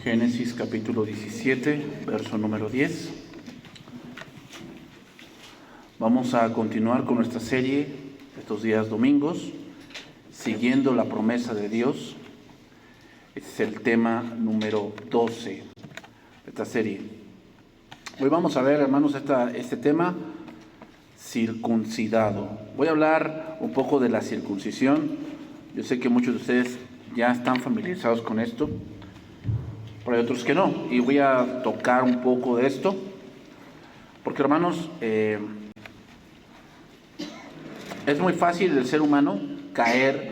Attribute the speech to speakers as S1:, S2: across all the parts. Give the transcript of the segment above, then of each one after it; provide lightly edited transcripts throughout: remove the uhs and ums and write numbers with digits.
S1: Génesis capítulo 17, verso número 10. Vamos a continuar con nuestra serie estos días domingos, siguiendo la promesa de Dios. Este es el tema número 12 de esta serie. Hoy vamos a ver, hermanos, este tema, circuncidado. Voy a hablar un poco de la circuncisión. Yo sé que muchos de ustedes ya están familiarizados con esto, pero hay otros que no. Y voy a tocar un poco de esto, porque, hermanos, es muy fácil del ser humano caer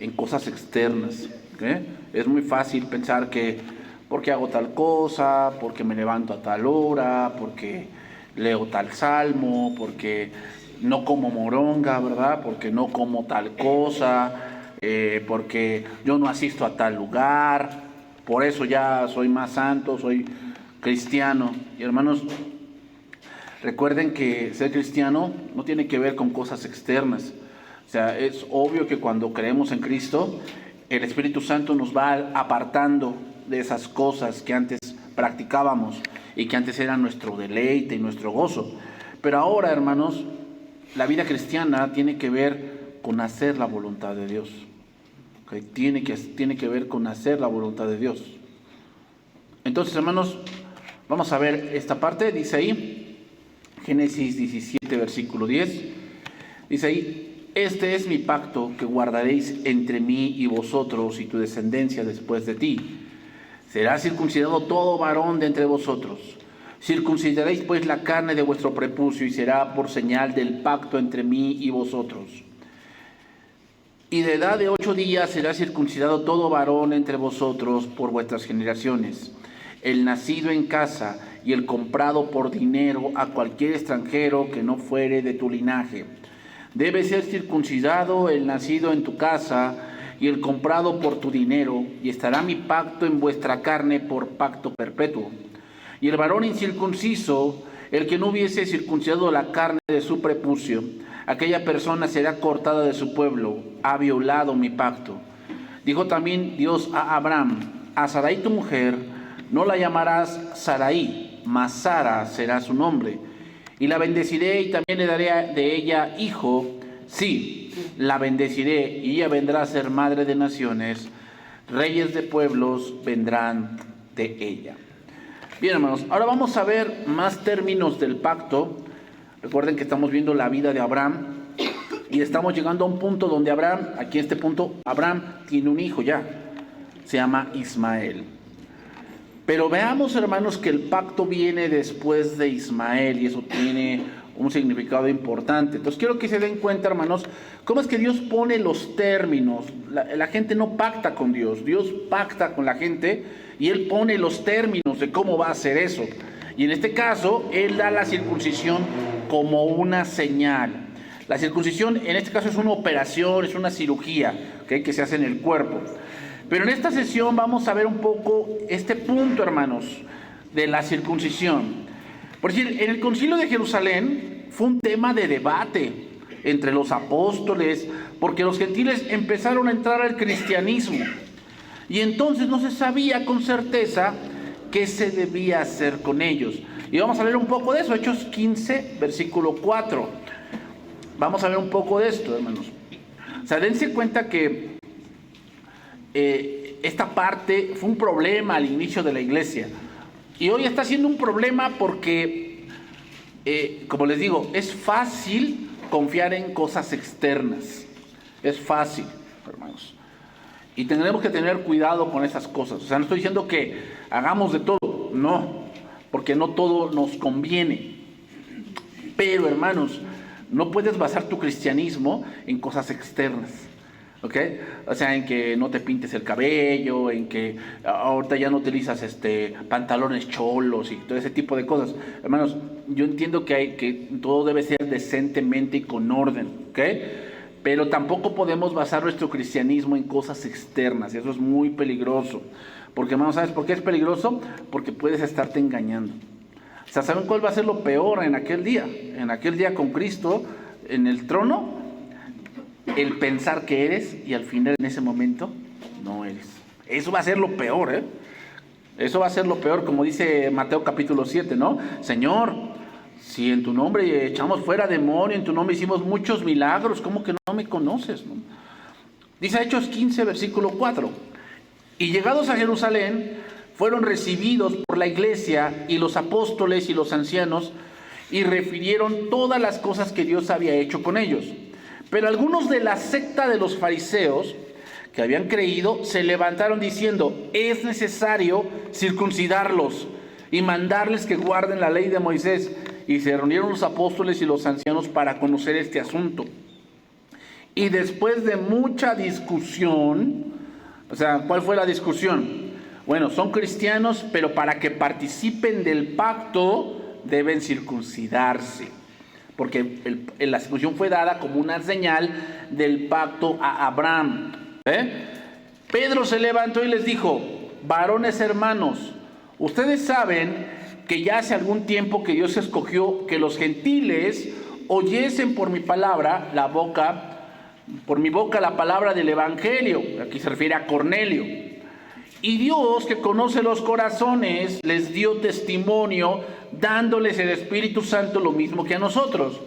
S1: en cosas externas. ¿Okay? Es muy fácil pensar que porque hago tal cosa, porque me levanto a tal hora, porque leo tal salmo, porque no como moronga, ¿verdad? Porque no como tal cosa, porque yo no asisto a tal lugar, por eso ya soy más santo, soy cristiano. Y hermanos, recuerden que ser cristiano no tiene que ver con cosas externas. O sea, es obvio que cuando creemos en Cristo, el Espíritu Santo nos va apartando de esas cosas que antes practicábamos y que antes eran nuestro deleite y nuestro gozo. Pero ahora, hermanos, la vida cristiana tiene que ver con hacer la voluntad de Dios. ¿Okay? Tiene que ver con hacer la voluntad de Dios. Entonces, hermanos, vamos a ver esta parte. Dice ahí, Génesis 17, versículo 10. Dice ahí: este es mi pacto que guardaréis entre mí y vosotros y tu descendencia después de ti. Será circuncidado todo varón de entre vosotros. Circuncidaréis pues la carne de vuestro prepucio, y será por señal del pacto entre mí y vosotros. Y de edad de 8 días será circuncidado todo varón entre vosotros por vuestras generaciones, el nacido en casa y el comprado por dinero a cualquier extranjero que no fuere de tu linaje. Debe ser circuncidado el nacido en tu casa y el comprado por tu dinero, y estará mi pacto en vuestra carne por pacto perpetuo. Y el varón incircunciso, el que no hubiese circuncidado la carne de su prepucio, aquella persona será cortada de su pueblo, ha violado mi pacto. Dijo también Dios a Abraham: a Sarai tu mujer no la llamarás Sarai, mas Sara será su nombre. Y la bendeciré y también le daré de ella hijo. Sí, la bendeciré y ella vendrá a ser madre de naciones. Reyes de pueblos vendrán de ella. Bien, hermanos, ahora vamos a ver más términos del pacto. Recuerden que estamos viendo la vida de Abraham y estamos llegando a un punto donde Abraham, aquí en este punto, Abraham tiene un hijo ya. Se llama Ismael. Pero veamos, hermanos, que el pacto viene después de Ismael y eso tiene un significado importante. Entonces quiero que se den cuenta, hermanos, cómo es que Dios pone los términos. La gente no pacta con Dios, Dios pacta con la gente y Él pone los términos de cómo va a hacer eso. Y en este caso, Él da la circuncisión como una señal. La circuncisión en este caso es una operación, es una cirugía, ¿okay?, que se hace en el cuerpo. Pero en esta sesión vamos a ver un poco este punto, hermanos, de la circuncisión. Por decir, en el Concilio de Jerusalén fue un tema de debate entre los apóstoles, porque los gentiles empezaron a entrar al cristianismo. Y entonces no se sabía con certeza qué se debía hacer con ellos. Y vamos a ver un poco de eso, Hechos 15, versículo 4. Vamos a ver un poco de esto, hermanos. O sea, dense cuenta que esta parte fue un problema al inicio de la iglesia y hoy está siendo un problema porque, como les digo, es fácil confiar en cosas externas. Es fácil, hermanos, y tendremos que tener cuidado con esas cosas. O sea, no estoy diciendo que hagamos de todo, no, porque no todo nos conviene, pero, hermanos, no puedes basar tu cristianismo en cosas externas. ¿Ok? O sea, en que no te pintes el cabello, en que ahorita ya no utilizas pantalones cholos y todo ese tipo de cosas. Hermanos, yo entiendo que todo debe ser decentemente y con orden, ¿ok? Pero tampoco podemos basar nuestro cristianismo en cosas externas, y eso es muy peligroso. Porque, hermanos, ¿sabes por qué es peligroso? Porque puedes estarte engañando. O sea, ¿saben cuál va a ser lo peor en aquel día? En aquel día con Cristo en el trono, el pensar que eres y al final en ese momento no eres. Eso va a ser lo peor, ¿eh? Eso va a ser lo peor, como dice Mateo capítulo 7, ¿no? Señor, si en tu nombre echamos fuera demonio, en tu nombre hicimos muchos milagros, ¿cómo que no me conoces? ¿No? Dice Hechos 15, versículo 4. Y llegados a Jerusalén, fueron recibidos por la iglesia y los apóstoles y los ancianos, y refirieron todas las cosas que Dios había hecho con ellos. Pero algunos de la secta de los fariseos, que habían creído, se levantaron diciendo: es necesario circuncidarlos y mandarles que guarden la ley de Moisés. Y se reunieron los apóstoles y los ancianos para conocer este asunto. Y después de mucha discusión, o sea, ¿cuál fue la discusión? Bueno, son cristianos, pero para que participen del pacto deben circuncidarse. Porque la circuncisión fue dada como una señal del pacto a Abraham. Pedro se levantó y les dijo: varones hermanos, ustedes saben que ya hace algún tiempo que Dios escogió que los gentiles oyesen por mi boca la palabra del evangelio. Aquí se refiere a Cornelio. Y Dios, que conoce los corazones, les dio testimonio, dándoles el Espíritu Santo lo mismo que a nosotros.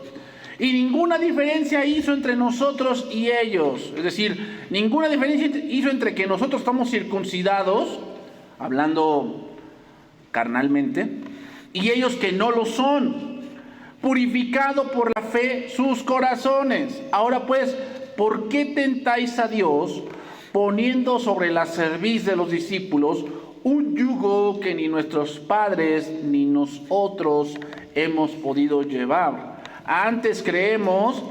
S1: Y ninguna diferencia hizo entre nosotros y ellos. Es decir, ninguna diferencia hizo entre que nosotros estamos circuncidados, hablando carnalmente, y ellos que no lo son, purificado por la fe sus corazones. Ahora pues, ¿por qué tentáis a Dios poniendo sobre la cerviz de los discípulos un yugo que ni nuestros padres ni nosotros hemos podido llevar? Antes creemos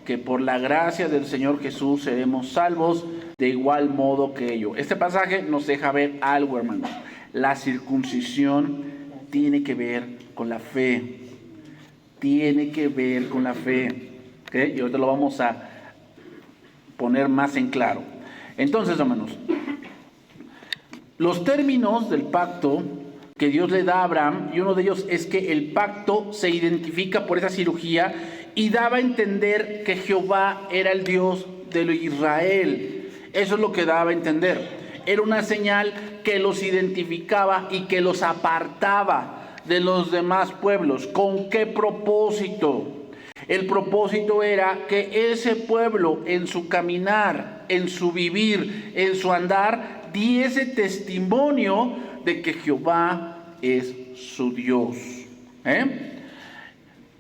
S1: que por la gracia del Señor Jesús seremos salvos de igual modo que ellos. Este pasaje nos deja ver algo, hermanos. La circuncisión tiene que ver con la fe. Tiene que ver con la fe. ¿Okay? Y ahorita lo vamos a poner más en claro. Entonces, hermanos, los términos del pacto que Dios le da a Abraham, y uno de ellos es que el pacto se identifica por esa cirugía y daba a entender que Jehová era el Dios de Israel. Eso es lo que daba a entender. Era una señal que los identificaba y que los apartaba de los demás pueblos. ¿Con qué propósito? El propósito era que ese pueblo en su caminar, en su vivir, en su andar, diese testimonio de que Jehová es su Dios.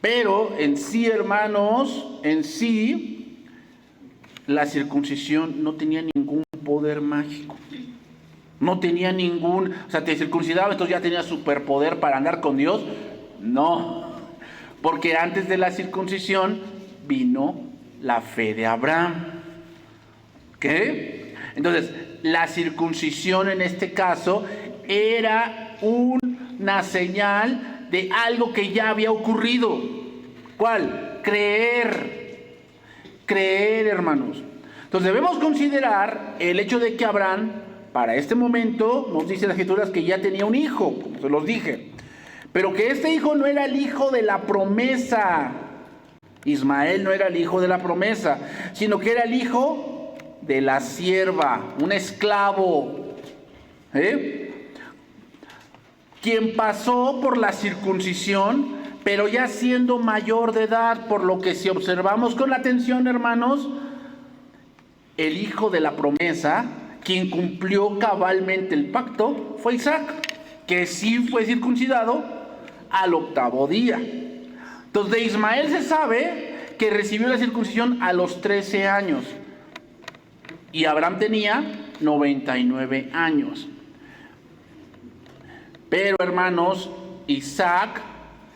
S1: Pero en sí, hermanos, en sí, la circuncisión no tenía ningún poder mágico. No tenía ningún, o sea, te circuncidaba, entonces ya tenías superpoder para andar con Dios. No, porque antes de la circuncisión vino la fe de Abraham. ¿Qué? Entonces, la circuncisión en este caso era una señal de algo que ya había ocurrido. ¿Cuál? Creer. Creer, hermanos. Entonces debemos considerar el hecho de que Abraham, para este momento, nos dice las Escrituras que ya tenía un hijo, como se los dije. Pero que este hijo no era el hijo de la promesa. Ismael no era el hijo de la promesa, sino que era el hijo de la sierva, un esclavo. Quien pasó por la circuncisión, pero ya siendo mayor de edad, por lo que si observamos con atención, hermanos, el hijo de la promesa, quien cumplió cabalmente el pacto, fue Isaac, que sí fue circuncidado al 8º día. Entonces de Ismael se sabe que recibió la circuncisión a los 13 años. Y Abraham tenía 99 años. Pero, hermanos, Isaac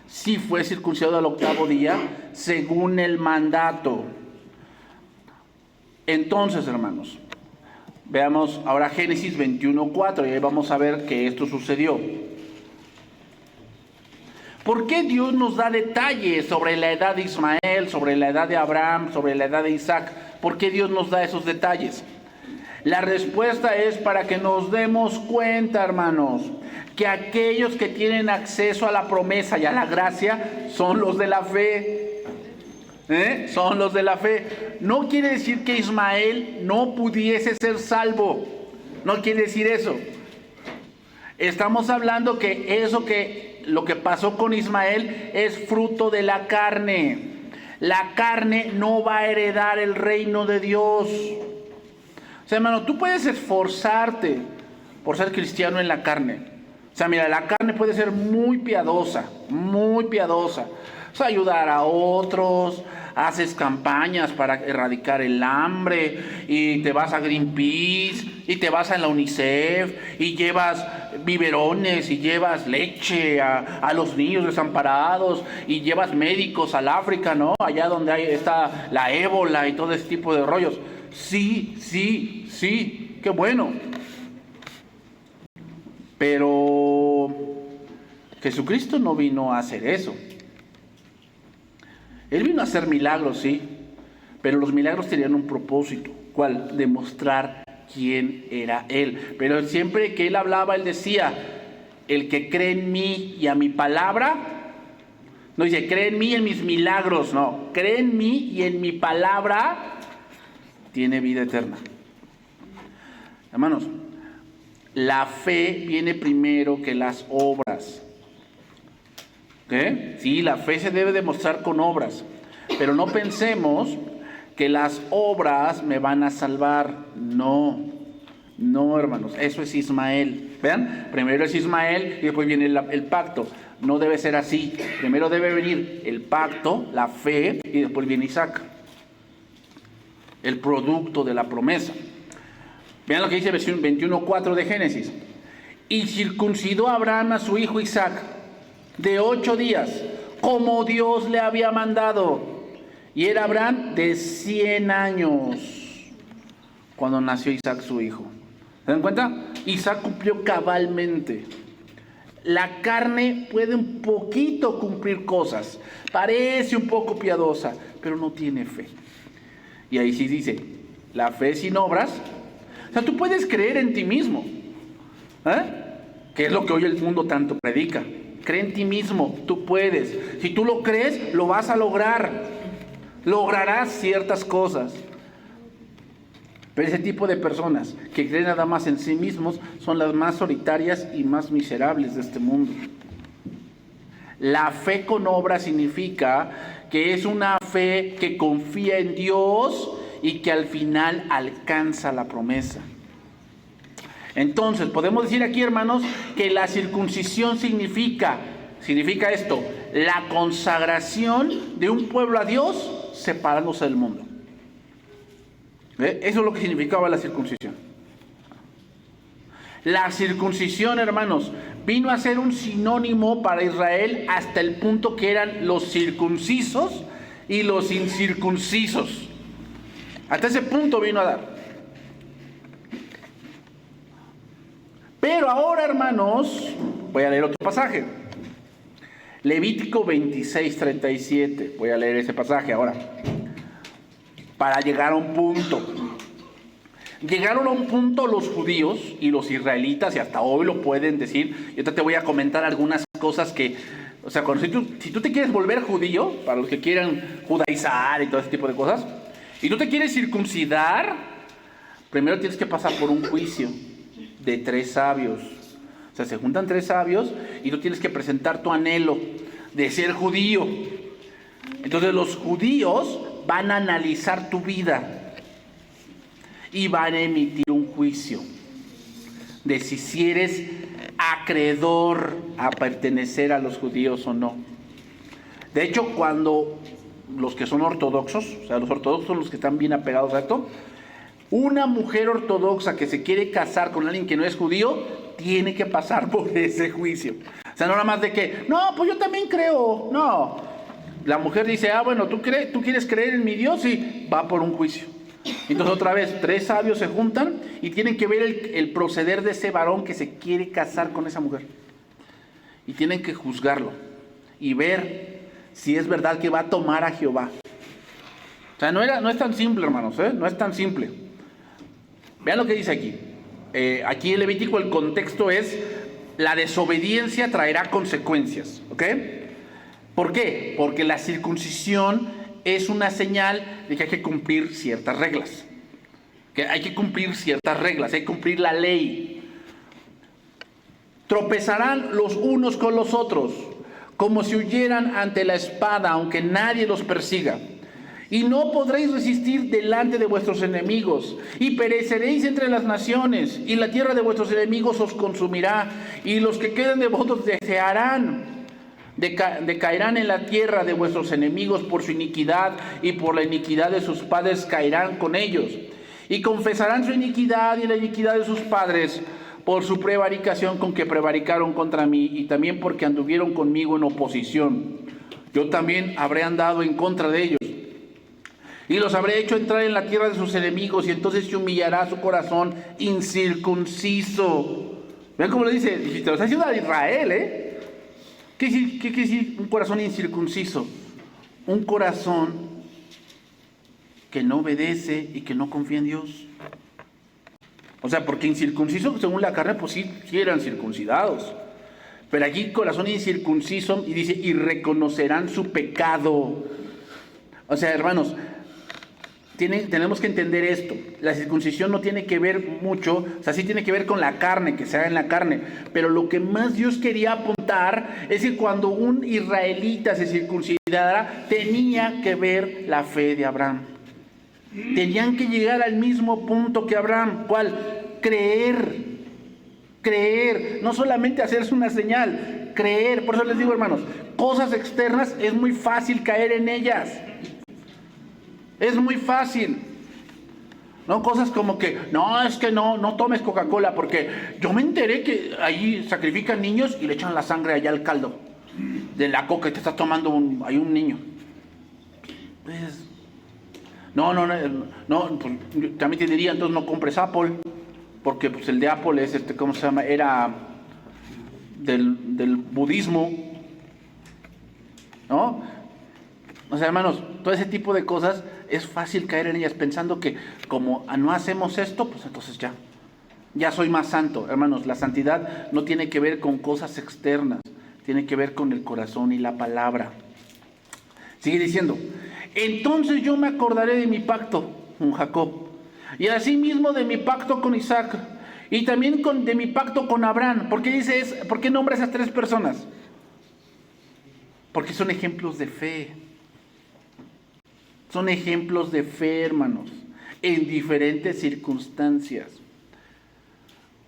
S1: sí fue circuncidado al 8º día, según el mandato. Entonces, hermanos, veamos ahora Génesis 21:4, y ahí vamos a ver que esto sucedió. ¿Por qué Dios nos da detalles sobre la edad de Ismael, sobre la edad de Abraham, sobre la edad de Isaac? ¿Por qué Dios nos da esos detalles? La respuesta es para que nos demos cuenta, hermanos, que aquellos que tienen acceso a la promesa y a la gracia son los de la fe. Son los de la fe. No quiere decir que Ismael no pudiese ser salvo. No quiere decir eso. Estamos hablando que lo que pasó con Ismael es fruto de la carne. La carne no va a heredar el reino de Dios. O sea, hermano, tú puedes esforzarte por ser cristiano en la carne. O sea, mira, la carne puede ser muy piadosa, muy piadosa. O sea, ayudar a otros, haces campañas para erradicar el hambre, y te vas a Greenpeace, y te vas a la UNICEF, y llevas biberones, y llevas leche a los niños desamparados, y llevas médicos al África, ¿no? Allá donde está la ébola y todo ese tipo de rollos. Sí, qué bueno. Pero Jesucristo no vino a hacer eso. Él vino a hacer milagros, sí, pero los milagros tenían un propósito. ¿Cuál? Demostrar quién era Él. Pero siempre que Él hablaba, Él decía, el que cree en mí y a mi palabra, no dice, cree en mí y en mis milagros, no, cree en mí y en mi palabra, tiene vida eterna. Hermanos, la fe viene primero que las obras. ¿Qué? Sí, la fe se debe demostrar con obras, pero no pensemos que las obras me van a salvar. No, hermanos, eso es Ismael. Vean, primero es Ismael y después viene el pacto. No debe ser así. Primero debe venir el pacto, la fe, y después viene Isaac, el producto de la promesa. Vean lo que dice 21:4 de Génesis. Y circuncidó Abraham a su hijo Isaac de 8 días, como Dios le había mandado. Y era Abraham de 100 años cuando nació Isaac su hijo. ¿Se dan cuenta? Isaac cumplió cabalmente. La carne puede un poquito cumplir cosas, parece un poco piadosa, pero no tiene fe. Y ahí sí dice, la fe sin obras. O sea, tú puedes creer en ti mismo, que es lo que hoy el mundo tanto predica. Cree en ti mismo, tú puedes. Si tú lo crees, lo vas a lograr. Lograrás ciertas cosas. Pero ese tipo de personas que creen nada más en sí mismos son las más solitarias y más miserables de este mundo. La fe con obra significa que es una fe que confía en Dios y que al final alcanza la promesa. Entonces, podemos decir aquí, hermanos, que la circuncisión significa esto, la consagración de un pueblo a Dios separándose del mundo. Eso es lo que significaba la circuncisión. La circuncisión, hermanos, vino a ser un sinónimo para Israel hasta el punto que eran los circuncisos y los incircuncisos. Hasta ese punto vino a dar. Pero ahora, hermanos, voy a leer otro pasaje. Levítico 26:37. Voy a leer ese pasaje ahora. Para llegar a un punto. Llegaron a un punto los judíos y los israelitas, y hasta hoy lo pueden decir. Y ahorita te voy a comentar algunas cosas que, o sea, si tú te quieres volver judío, para los que quieran judaizar y todo ese tipo de cosas, y tú te quieres circuncidar, primero tienes que pasar por un juicio de 3 sabios. O sea, se juntan 3 sabios y tú tienes que presentar tu anhelo de ser judío. Entonces los judíos van a analizar tu vida y van a emitir un juicio de si eres acreedor a pertenecer a los judíos o no. De hecho, cuando los que son ortodoxos, o sea, los ortodoxos son los que están bien apegados a esto, una mujer ortodoxa que se quiere casar con alguien que no es judío, tiene que pasar por ese juicio. O sea, no nada más de que, no, pues yo también creo. No, la mujer dice, bueno, ¿tú quieres creer en mi Dios? Sí, va por un juicio. Entonces otra vez, 3 sabios se juntan y tienen que ver el proceder de ese varón que se quiere casar con esa mujer. Y tienen que juzgarlo y ver si es verdad que va a tomar a Jehová. O sea, no es tan simple, hermanos, no es tan simple. Vean lo que dice aquí. Aquí en Levítico el contexto es la desobediencia traerá consecuencias, ¿ok? ¿Por qué? Porque la circuncisión es una señal de que hay que cumplir ciertas reglas. Que hay que cumplir ciertas reglas, hay que cumplir la ley. Tropezarán los unos con los otros, como si huyeran ante la espada, aunque nadie los persiga. Y no podréis resistir delante de vuestros enemigos, y pereceréis entre las naciones, y la tierra de vuestros enemigos os consumirá, y los que queden de vosotros decaerán en la tierra de vuestros enemigos por su iniquidad, y por la iniquidad de sus padres caerán con ellos. Y confesarán su iniquidad y la iniquidad de sus padres, por su prevaricación con que prevaricaron contra mí, y también porque anduvieron conmigo en oposición. Yo también habré andado en contra de ellos, y los habré hecho entrar en la tierra de sus enemigos, y entonces se humillará su corazón incircunciso. Vean cómo le dice, te lo está diciendo a Israel, ¿Qué quiere decir un corazón incircunciso? Un corazón que no obedece y que no confía en Dios. O sea, porque incircunciso, según la carne, pues sí eran circuncidados. Pero aquí corazón incircunciso, y dice, y reconocerán su pecado. O sea, hermanos, tenemos que entender esto. La circuncisión no tiene que ver mucho, o sea, sí tiene que ver con la carne, que se haga en la carne. Pero lo que más Dios quería apuntar es que cuando un israelita se circuncidara, tenía que ver la fe de Abraham. Tenían que llegar al mismo punto que Abraham. ¿Cuál? Creer. No solamente hacerse una señal, creer. Por eso les digo, hermanos, cosas externas es muy fácil caer en ellas. Es muy fácil. No, cosas como que, no, es que no tomes Coca-Cola, porque yo me enteré que ahí sacrifican niños y le echan la sangre allá al caldo de la coca y te estás tomando hay un niño. Pues, no, pues, también te diría, entonces no compres Apple, porque pues el de Apple es, ¿cómo se llama? Era del budismo, ¿no? O sea, hermanos, todo ese tipo de cosas es fácil caer en ellas pensando que como no hacemos esto, pues entonces ya soy más santo. Hermanos, la santidad no tiene que ver con cosas externas, tiene que ver con el corazón y la palabra. Sigue diciendo, entonces yo me acordaré de mi pacto con Jacob, y asimismo de mi pacto con Isaac, y también de mi pacto con Abraham. ¿Por qué nombra a esas tres personas? Porque son ejemplos de fe. Son ejemplos de fe, hermanos, en diferentes circunstancias.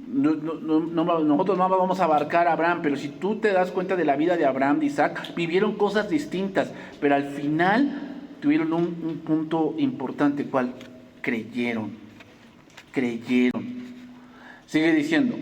S1: Nosotros no vamos a abarcar a Abraham, pero si tú te das cuenta de la vida de Abraham, de Isaac, vivieron cosas distintas, pero al final tuvieron un punto importante. ¿Cuál? Creyeron. Sigue diciendo,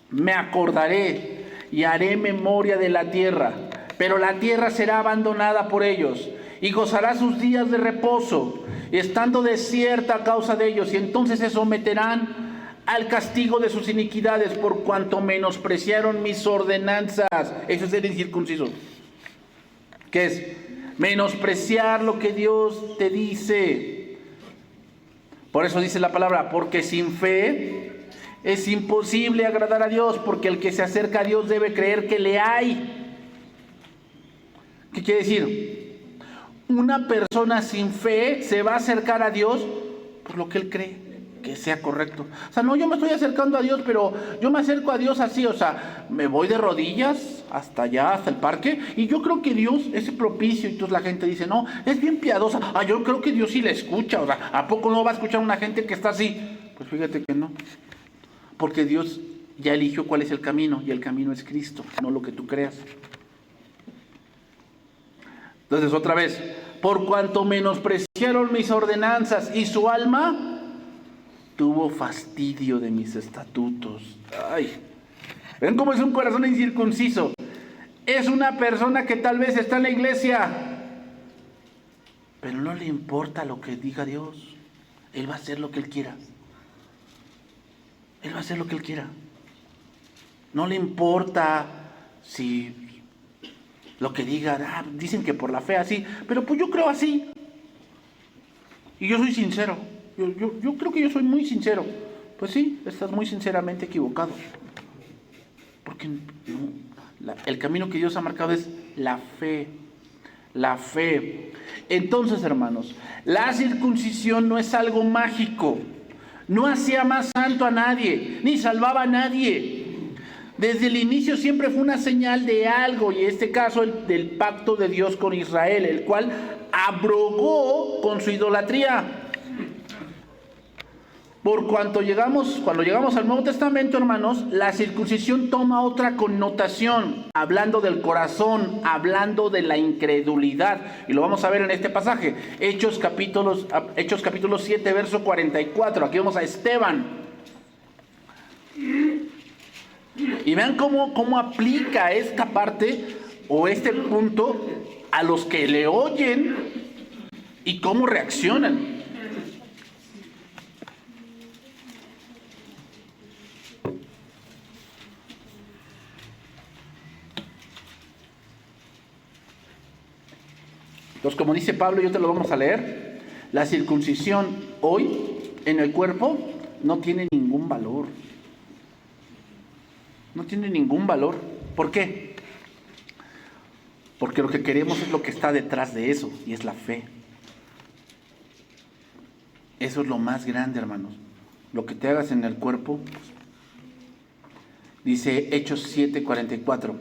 S1: me acordaré y haré memoria de la tierra, pero la tierra será abandonada por ellos, y gozará sus días de reposo, estando desierta a causa de ellos, y entonces se someterán al castigo de sus iniquidades, por cuanto menospreciaron mis ordenanzas. Eso es ser incircunciso. ¿Qué es? Menospreciar lo que Dios te dice. Por eso dice la palabra, porque sin fe es imposible agradar a Dios, porque el que se acerca a Dios debe creer que le hay. ¿Qué quiere decir? Una persona sin fe se va a acercar a Dios por lo que él cree que sea correcto. O sea, no, yo me estoy acercando a Dios, pero yo me acerco a Dios así, o sea, me voy de rodillas hasta allá, hasta el parque, y yo creo que Dios es propicio. Y entonces la gente dice, no, es bien piadosa. Yo creo que Dios sí le escucha. O sea, ¿a poco no va a escuchar una gente que está así? Pues fíjate que no. Porque Dios ya eligió cuál es el camino, y el camino es Cristo, no lo que tú creas. Entonces, otra vez, por cuanto menospreciaron mis ordenanzas, y su alma tuvo fastidio de mis estatutos. Ay, ¿ven cómo es un corazón incircunciso? Es una persona que tal vez está en la iglesia, pero no le importa lo que diga Dios. Él va a hacer lo que él quiera. Él va a hacer lo que él quiera. No le importa si lo que diga, dicen que por la fe así, pero pues yo creo así. Y yo soy sincero. Yo creo que yo soy muy sincero. Pues sí, estás muy sinceramente equivocado. Porque el camino que Dios ha marcado es la fe. La fe. Entonces, hermanos, la circuncisión no es algo mágico. No hacía más santo a nadie, ni salvaba a nadie. Desde el inicio siempre fue una señal de algo, y en este caso del pacto de Dios con Israel, el cual abrogó con su idolatría. Cuando llegamos al Nuevo Testamento, hermanos, la circuncisión toma otra connotación, hablando del corazón, hablando de la incredulidad, y lo vamos a ver en este pasaje, Hechos capítulo 7, verso 44, aquí vemos a Esteban, y vean cómo aplica esta parte, o este punto, a los que le oyen, y cómo reaccionan. Entonces, como dice Pablo, yo te lo vamos a leer, la circuncisión hoy en el cuerpo no tiene ningún valor. No tiene ningún valor. ¿Por qué? Porque lo que queremos es lo que está detrás de eso, y es la fe. Eso es lo más grande, hermanos. Lo que te hagas en el cuerpo, dice Hechos 7:44.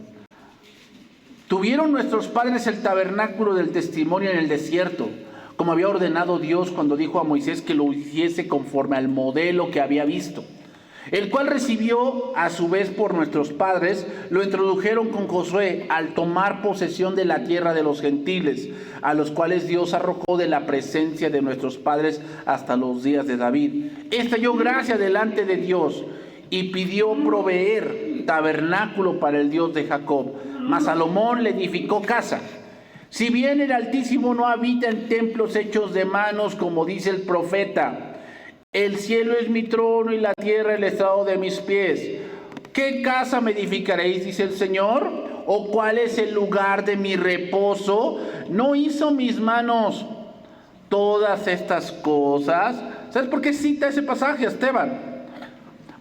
S1: Tuvieron nuestros padres el tabernáculo del testimonio en el desierto, como había ordenado Dios cuando dijo a Moisés que lo hiciese conforme al modelo que había visto, el cual recibió a su vez por nuestros padres, lo introdujeron con Josué al tomar posesión de la tierra de los gentiles, a los cuales Dios arrojó de la presencia de nuestros padres hasta los días de David. Este halló gracia delante de Dios y pidió proveer tabernáculo para el Dios de Jacob. Mas Salomón le edificó casa. Si bien el Altísimo no habita en templos hechos de manos, como dice el profeta, el cielo es mi trono y la tierra el estrado de mis pies. ¿Qué casa me edificaréis, dice el Señor? ¿O cuál es el lugar de mi reposo? ¿No hizo mis manos todas estas cosas? ¿Sabes por qué cita ese pasaje, Esteban?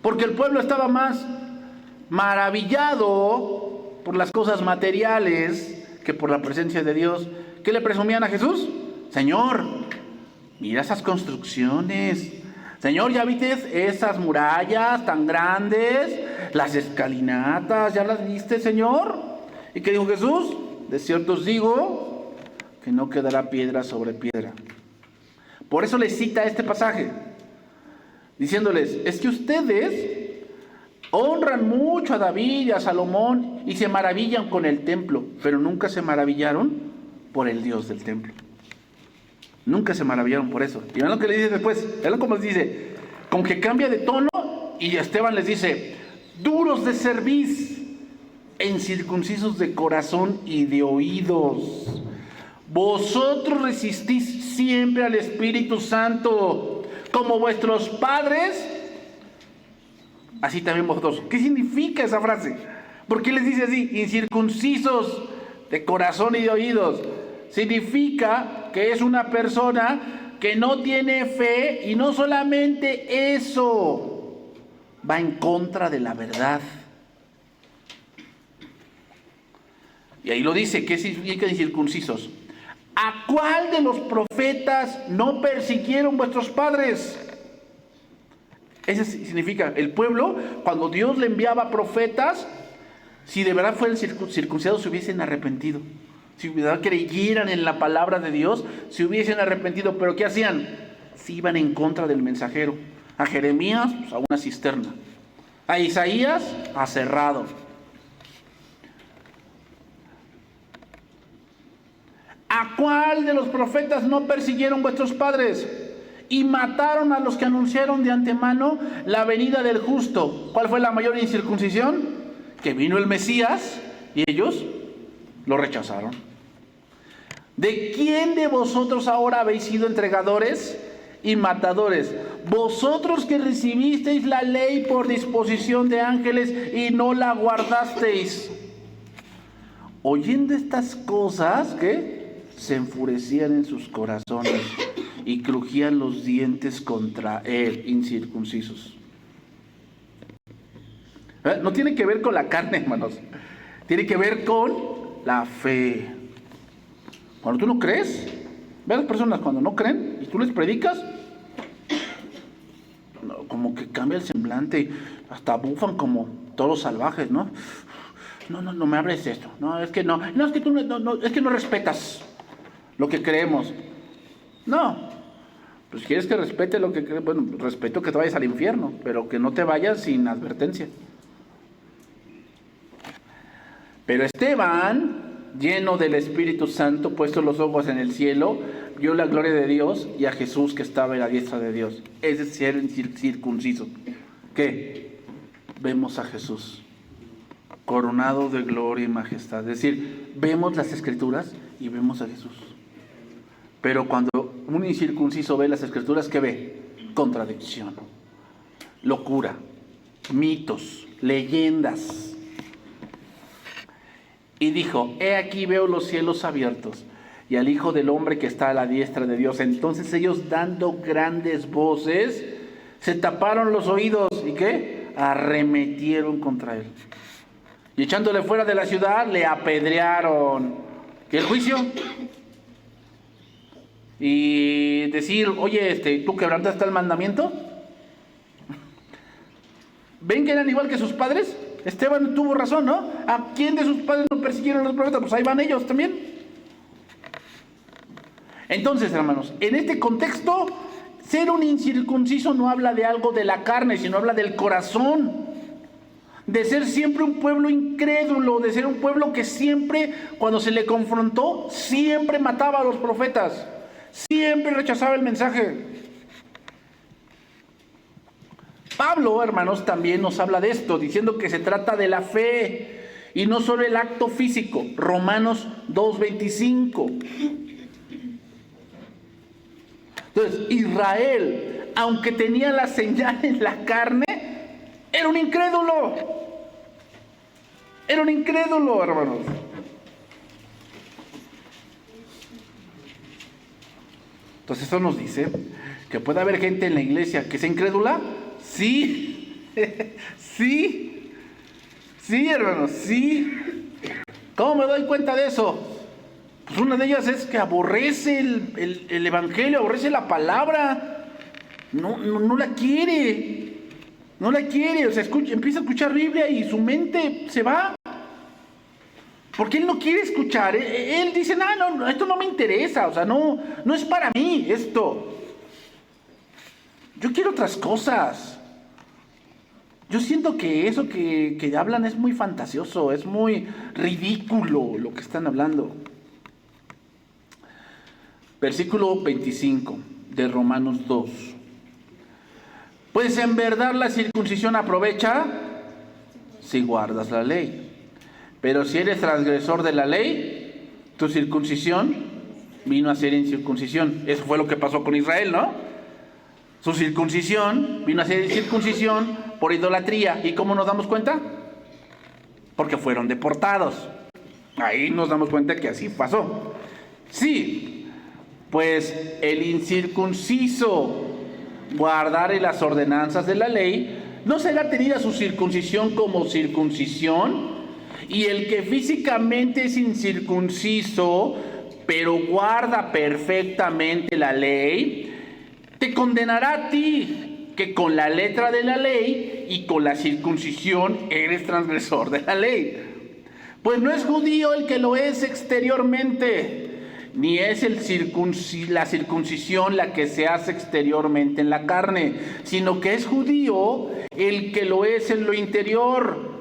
S1: Porque el pueblo estaba más maravillado por las cosas materiales que por la presencia de Dios. ¿Qué le presumían a Jesús? Señor, mira esas construcciones. Señor, ¿ya viste esas murallas tan grandes? Las escalinatas, ¿ya las viste, Señor? ¿Y qué dijo Jesús? De cierto os digo que no quedará piedra sobre piedra. Por eso les cita este pasaje, diciéndoles, es que ustedes honran mucho a David y a Salomón y se maravillan con el templo, pero nunca se maravillaron por el Dios del templo. Nunca se maravillaron por eso. Y vean lo que le dice después, vean cómo les dice, con que cambia de tono, y Esteban les dice, duros de cerviz, incircuncisos de corazón y de oídos. Vosotros resistís siempre al Espíritu Santo, como vuestros padres, así también vosotros. ¿Qué significa esa frase? ¿Por qué les dice así? Incircuncisos de corazón y de oídos. Significa que es una persona que no tiene fe, y no solamente eso, va en contra de la verdad. Y ahí lo dice, ¿qué significa incircuncisos? ¿A cuál de los profetas no persiguieron vuestros padres? Eso significa, el pueblo, cuando Dios le enviaba profetas, si de verdad fueran circuncidados, se hubiesen arrepentido. Si de verdad creyeran en la palabra de Dios, se hubiesen arrepentido. Pero ¿qué hacían? Se iban en contra del mensajero. A Jeremías, pues, a una cisterna. A Isaías, aserrado. ¿A cuál de los profetas no persiguieron vuestros padres? Y mataron a los que anunciaron de antemano la venida del justo. ¿Cuál fue la mayor incircuncisión? Que vino el Mesías y ellos lo rechazaron. ¿De quién de vosotros ahora habéis sido entregadores y matadores? Vosotros que recibisteis la ley por disposición de ángeles y no la guardasteis. Oyendo estas cosas, ¿qué? Se enfurecían en sus corazones y crujían los dientes contra él, incircuncisos. No tiene que ver con la carne, hermanos. Tiene que ver con la fe. Cuando tú no crees, ve a las personas cuando no creen y tú les predicas, como que cambia el semblante, hasta bufan como todos salvajes, ¿no? No me hables de esto. No, es que no, es que tú es que no respetas lo que creemos. No. Pues quieres que respete lo que crees, bueno, respeto que te vayas al infierno, pero que no te vayas sin advertencia. Pero Esteban, lleno del Espíritu Santo, puestos los ojos en el cielo, vio la gloria de Dios y a Jesús que estaba en la diestra de Dios. Ese es ser circunciso. ¿Qué? Vemos a Jesús coronado de gloria y majestad. Es decir, vemos las Escrituras y vemos a Jesús. Pero cuando un incircunciso ve las Escrituras, ¿qué ve? Contradicción, locura, mitos, leyendas. Y dijo: he aquí veo los cielos abiertos y al Hijo del Hombre que está a la diestra de Dios. Entonces ellos, dando grandes voces, se taparon los oídos. ¿Y qué? Arremetieron contra él. Y echándole fuera de la ciudad, le apedrearon. ¿Y el juicio? Y decir: oye, ¿tú quebrantaste el mandamiento? ¿Ven que eran igual que sus padres? Esteban tuvo razón, ¿no? ¿A quién de sus padres no persiguieron los profetas? Pues ahí van ellos también. Entonces, hermanos, en este contexto, ser un incircunciso no habla de algo de la carne, sino habla del corazón. De ser siempre un pueblo incrédulo, de ser un pueblo que siempre, cuando se le confrontó, siempre mataba a los profetas. Siempre rechazaba el mensaje. Pablo, hermanos, también nos habla de esto, diciendo que se trata de la fe y no solo el acto físico. Romanos 2:25. Entonces, Israel, aunque tenía la señal en la carne, era un incrédulo. Era un incrédulo, hermanos. Entonces eso nos dice que puede haber gente en la iglesia que sea incrédula. Sí, sí, hermanos, sí. ¿Cómo me doy cuenta de eso? Pues una de ellas es que aborrece el evangelio, aborrece la palabra. No la quiere. No la quiere, o sea, empieza a escuchar Biblia y su mente se va. Porque él no quiere escuchar. Él dice: no, esto no me interesa, o sea, no es para mí esto. Yo quiero otras cosas. Yo siento que eso que hablan es muy fantasioso, es muy ridículo lo que están hablando. Versículo 25 de Romanos 2. Pues en verdad la circuncisión aprovecha si guardas la ley. Pero si eres transgresor de la ley, tu circuncisión vino a ser incircuncisión. Eso fue lo que pasó con Israel, ¿no? Su circuncisión vino a ser incircuncisión por idolatría. ¿Y cómo nos damos cuenta? Porque fueron deportados. Ahí nos damos cuenta que así pasó. Sí, pues el incircunciso guardare las ordenanzas de la ley, no será tenida su circuncisión como circuncisión, y el que físicamente es incircunciso, pero guarda perfectamente la ley, te condenará a ti, que con la letra de la ley y con la circuncisión eres transgresor de la ley. Pues no es judío el que lo es exteriormente, ni es la circuncisión la que se hace exteriormente en la carne, sino que es judío el que lo es en lo interior.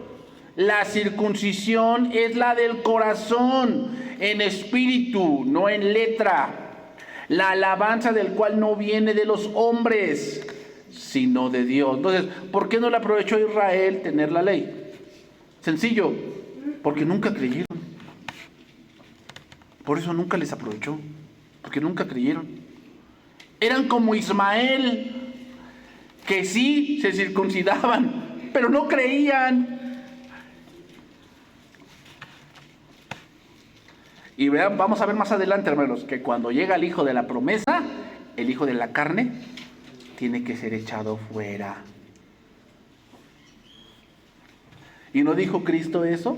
S1: La circuncisión es la del corazón, en espíritu, no en letra. La alabanza del cual no viene de los hombres, sino de Dios. Entonces, ¿por qué no le aprovechó a Israel tener la ley? Sencillo, porque nunca creyeron. Por eso nunca les aprovechó, porque nunca creyeron. Eran como Ismael, que sí se circuncidaban, pero no creían. Y vean, vamos a ver más adelante, hermanos, que cuando llega el hijo de la promesa, el hijo de la carne tiene que ser echado fuera. ¿Y no dijo Cristo eso?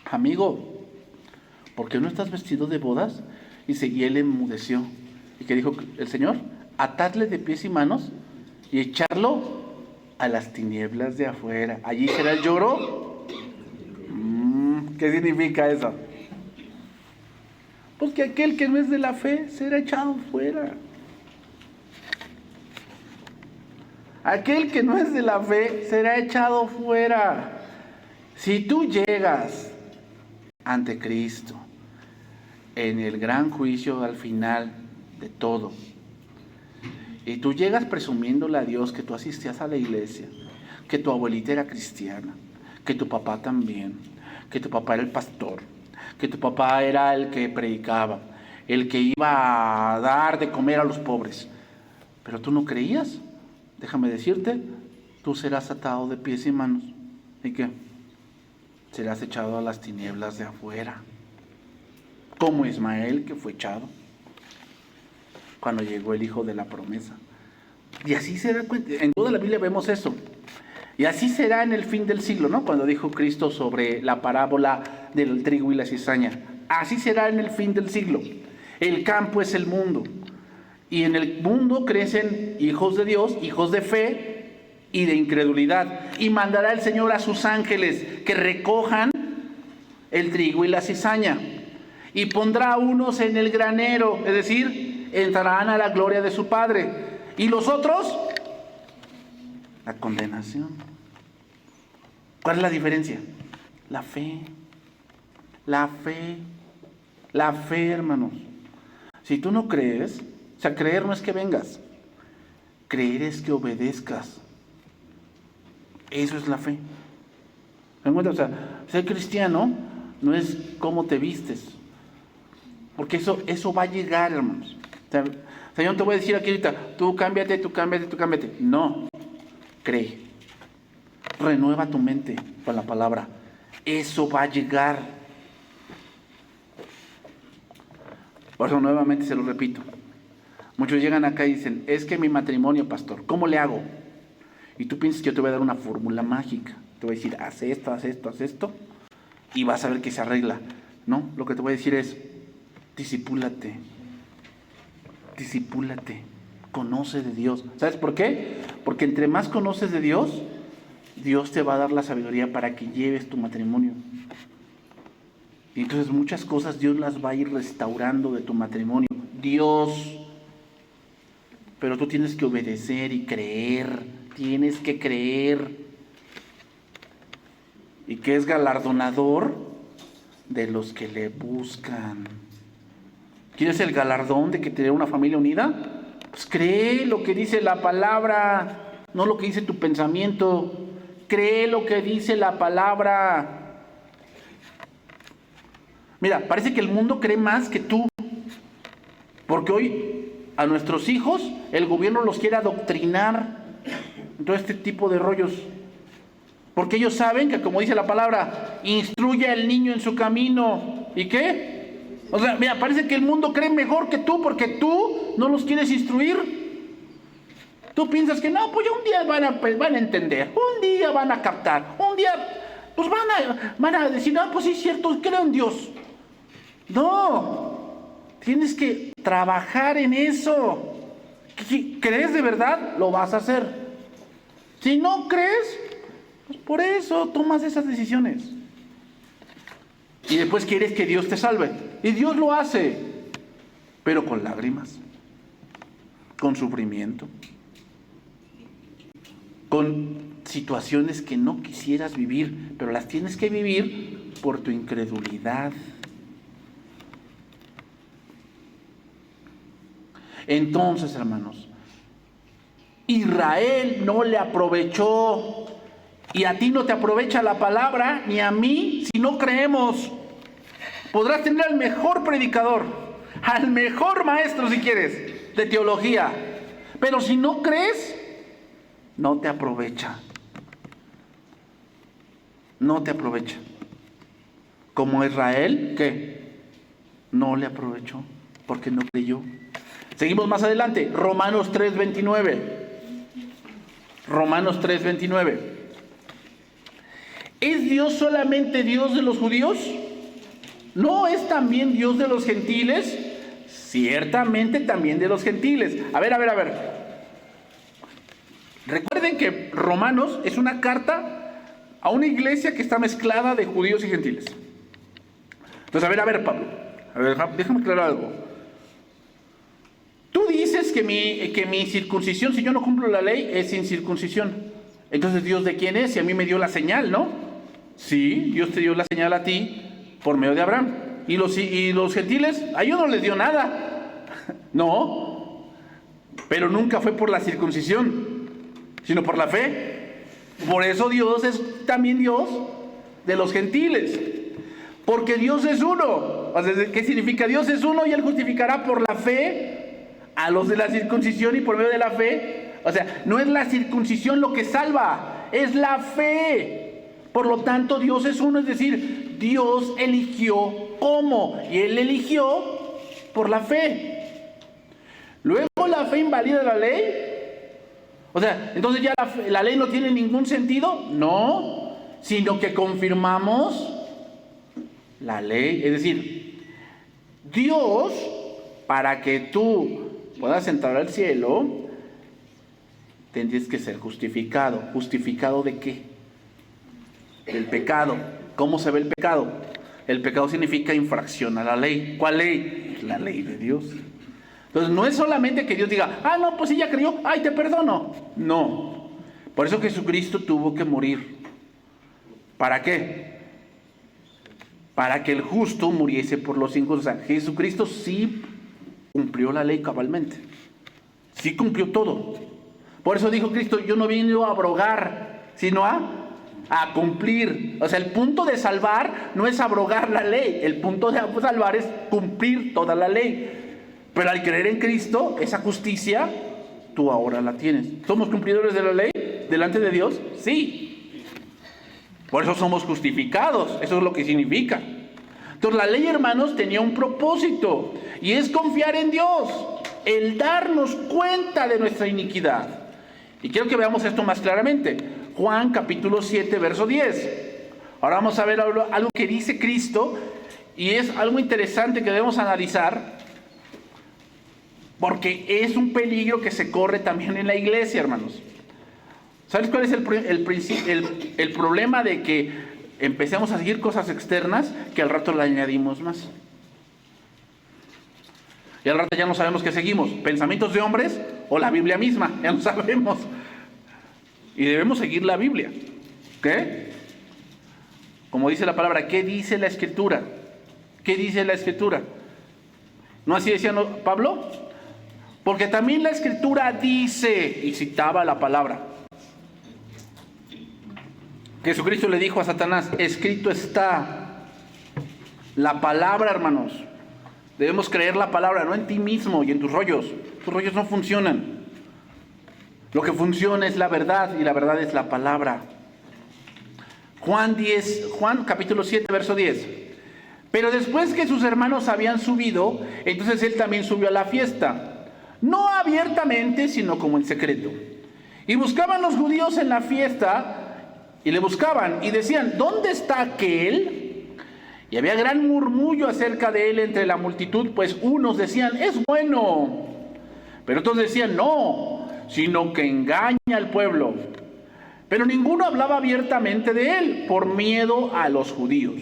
S1: Amigo, ¿por qué no estás vestido de bodas? Y él enmudeció. ¿Y qué dijo el Señor? Atadle de pies y manos y echarlo a las tinieblas de afuera. Allí será el lloro. ¿Qué significa eso? Pues que aquel que no es de la fe será echado fuera. Aquel que no es de la fe será echado fuera. Si tú llegas ante Cristo en el gran juicio al final de todo, y tú llegas presumiéndole a Dios que tú asistías a la iglesia, que tu abuelita era cristiana, que tu papá también, que tu papá era el pastor, que tu papá era el que predicaba, el que iba a dar de comer a los pobres, pero tú no creías, déjame decirte, tú serás atado de pies y manos. ¿Y qué? Serás echado a las tinieblas de afuera, como Ismael, que fue echado cuando llegó el hijo de la promesa. Y así será, en toda la Biblia vemos eso. Y así será en el fin del siglo, ¿no? Cuando dijo Cristo sobre la parábola del trigo y la cizaña. Así será en el fin del siglo. El campo es el mundo. Y en el mundo crecen hijos de Dios, hijos de fe y de incredulidad. Y mandará el Señor a sus ángeles que recojan el trigo y la cizaña. Y pondrá a unos en el granero, es decir, entrarán a la gloria de su Padre. Y los otros, la condenación. ¿Cuál es la diferencia? La fe. La fe. La fe, hermanos. Si tú no crees, o sea, creer no es que vengas. Creer es que obedezcas. Eso es la fe. ¿Me encuentras? O sea, ser cristiano no es cómo te vistes. Porque eso va a llegar, hermanos. O sea, yo no te voy a decir aquí ahorita, tú cámbiate, tú cámbiate, tú cámbiate. No, cree. Renueva tu mente con la palabra. Eso va a llegar. Por eso nuevamente se lo repito. Muchos llegan acá y dicen, es que mi matrimonio, pastor, ¿cómo le hago? Y tú piensas que yo te voy a dar una fórmula mágica. Te voy a decir, haz esto, haz esto, haz esto, y vas a ver que se arregla. No, lo que te voy a decir es, discipúlate. Discipúlate, conoce de Dios. ¿Sabes por qué? Porque entre más conoces de Dios, Dios te va a dar la sabiduría para que lleves tu matrimonio. Y entonces muchas cosas Dios las va a ir restaurando de tu matrimonio. Dios. Pero tú tienes que obedecer y creer. Tienes que creer. ¿Y qué es galardonador? De los que le buscan. ¿Quieres el galardón de que te dé una familia unida? Pues cree lo que dice la palabra, no lo que dice tu pensamiento. Cree lo que dice la palabra. Mira, parece que el mundo cree más que tú. Porque hoy a nuestros hijos el gobierno los quiere adoctrinar en todo este tipo de rollos. Porque ellos saben que, como dice la palabra, instruye al niño en su camino. ¿Y qué? O sea, mira, parece que el mundo cree mejor que tú porque tú no los quieres instruir. Tú piensas que no, pues ya un día van a entender, un día van a captar, un día pues van a decir, no, pues sí es cierto, creo en Dios. No, tienes que trabajar en eso. ¿Crees de verdad? Lo vas a hacer. Si no crees, pues por eso tomas esas decisiones. Y después quieres que Dios te salve. Y Dios lo hace, pero con lágrimas, con sufrimiento, con situaciones que no quisieras vivir, pero las tienes que vivir por tu incredulidad. Entonces, hermanos, Israel no le aprovechó, y a ti no te aprovecha la palabra, ni a mí, si no creemos. Podrás tener al mejor predicador, al mejor maestro si quieres, de teología, pero si no crees, no te aprovecha. No te aprovecha. Como Israel, ¿qué? No le aprovechó, porque no creyó. Seguimos más adelante, Romanos 3:29. Romanos 3:29. ¿Es Dios solamente Dios de los judíos? ¿No es también Dios de los gentiles? Ciertamente también de los gentiles. A ver. Recuerden que Romanos es una carta a una iglesia que está mezclada de judíos y gentiles. Entonces, a ver, Pablo, déjame aclarar algo. Tú dices que mi circuncisión, si yo no cumplo la ley, es sin circuncisión. Entonces, ¿Dios de quién es? Si a mí me dio la señal, ¿no? Sí, Dios te dio la señal a ti por medio de Abraham. ¿Y los gentiles? A ellos no les dio nada. No, pero nunca fue por la circuncisión, sino por la fe. Por eso Dios es también Dios de los gentiles. Porque Dios es uno. O sea, ¿qué significa? Dios es uno y Él justificará por la fe a los de la circuncisión y por medio de la fe. O sea, no es la circuncisión lo que salva, es la fe. Por lo tanto, Dios es uno, es decir, Dios eligió cómo, y Él eligió por la fe. Luego, ¿la fe invalida la ley? O sea, entonces ya la ley no tiene ningún sentido. No, sino que confirmamos la ley. Es decir, Dios, para que tú puedas entrar al cielo, tendrías que ser justificado. ¿Justificado de qué? Del pecado. ¿Cómo se ve el pecado? El pecado significa infracción a la ley. ¿Cuál ley? La ley de Dios. Entonces no es solamente que Dios diga, no, pues ella creyó, te perdono. No. Por eso Jesucristo tuvo que morir. ¿Para qué? Para que el justo muriese por los injustos. O sea, Jesucristo sí cumplió la ley cabalmente. Sí cumplió todo. Por eso dijo Cristo, yo no vine a abrogar, sino a cumplir. O sea, el punto de salvar no es abrogar la ley. El punto de salvar es cumplir toda la ley. Pero al creer en Cristo, esa justicia, tú ahora la tienes. ¿Somos cumplidores de la ley delante de Dios? Sí. Por eso somos justificados. Eso es lo que significa. Entonces la ley, hermanos, tenía un propósito. Y es confiar en Dios. El darnos cuenta de nuestra iniquidad. Y quiero que veamos esto más claramente. Juan capítulo 7, verso 10. Ahora vamos a ver algo que dice Cristo. Y es algo interesante que debemos analizar. Porque es un peligro que se corre también en la iglesia, hermanos. ¿Sabes cuál es el problema de que empecemos a seguir cosas externas que al rato le añadimos más? Y al rato ya no sabemos qué seguimos, pensamientos de hombres o la Biblia misma, ya no sabemos. Y debemos seguir la Biblia. ¿Qué? Como dice la palabra, ¿qué dice la Escritura? ¿Qué dice la Escritura? ¿No así decía Pablo? Porque también la Escritura dice, y citaba la palabra. Jesucristo le dijo a Satanás, escrito está. La palabra, hermanos. Debemos creer la palabra, no en ti mismo y en tus rollos. Tus rollos no funcionan. Lo que funciona es la verdad, y la verdad es la palabra. Juan capítulo 7, verso 10. Pero después que sus hermanos habían subido, entonces él también subió a la fiesta. No abiertamente, sino como en secreto. Y buscaban los judíos en la fiesta, y le buscaban, y decían, ¿dónde está aquel? Y había gran murmullo acerca de él entre la multitud, pues unos decían, es bueno. Pero otros decían, no, sino que engaña al pueblo. Pero ninguno hablaba abiertamente de él, por miedo a los judíos.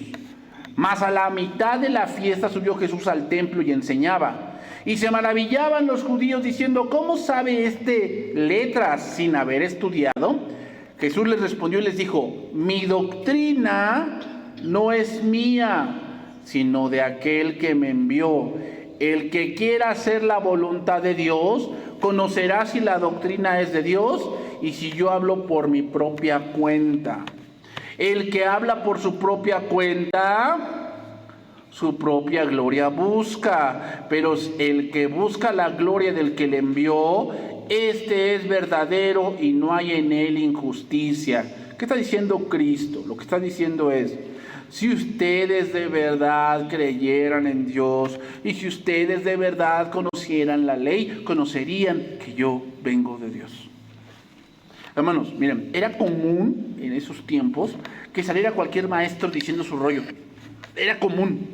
S1: Mas a la mitad de la fiesta subió Jesús al templo y enseñaba. Y se maravillaban los judíos diciendo, ¿cómo sabe este letras sin haber estudiado? Jesús les respondió y les dijo, mi doctrina no es mía, sino de aquel que me envió. El que quiera hacer la voluntad de Dios, conocerá si la doctrina es de Dios y si yo hablo por mi propia cuenta. El que habla por su propia cuenta, su propia gloria busca, pero el que busca la gloria del que le envió, este es verdadero y no hay en él injusticia. ¿Qué está diciendo Cristo? Lo que está diciendo es, si ustedes de verdad creyeran en Dios y si ustedes de verdad conocieran la ley, conocerían que yo vengo de Dios. Hermanos, miren, era común en esos tiempos que saliera cualquier maestro diciendo su rollo. Era común.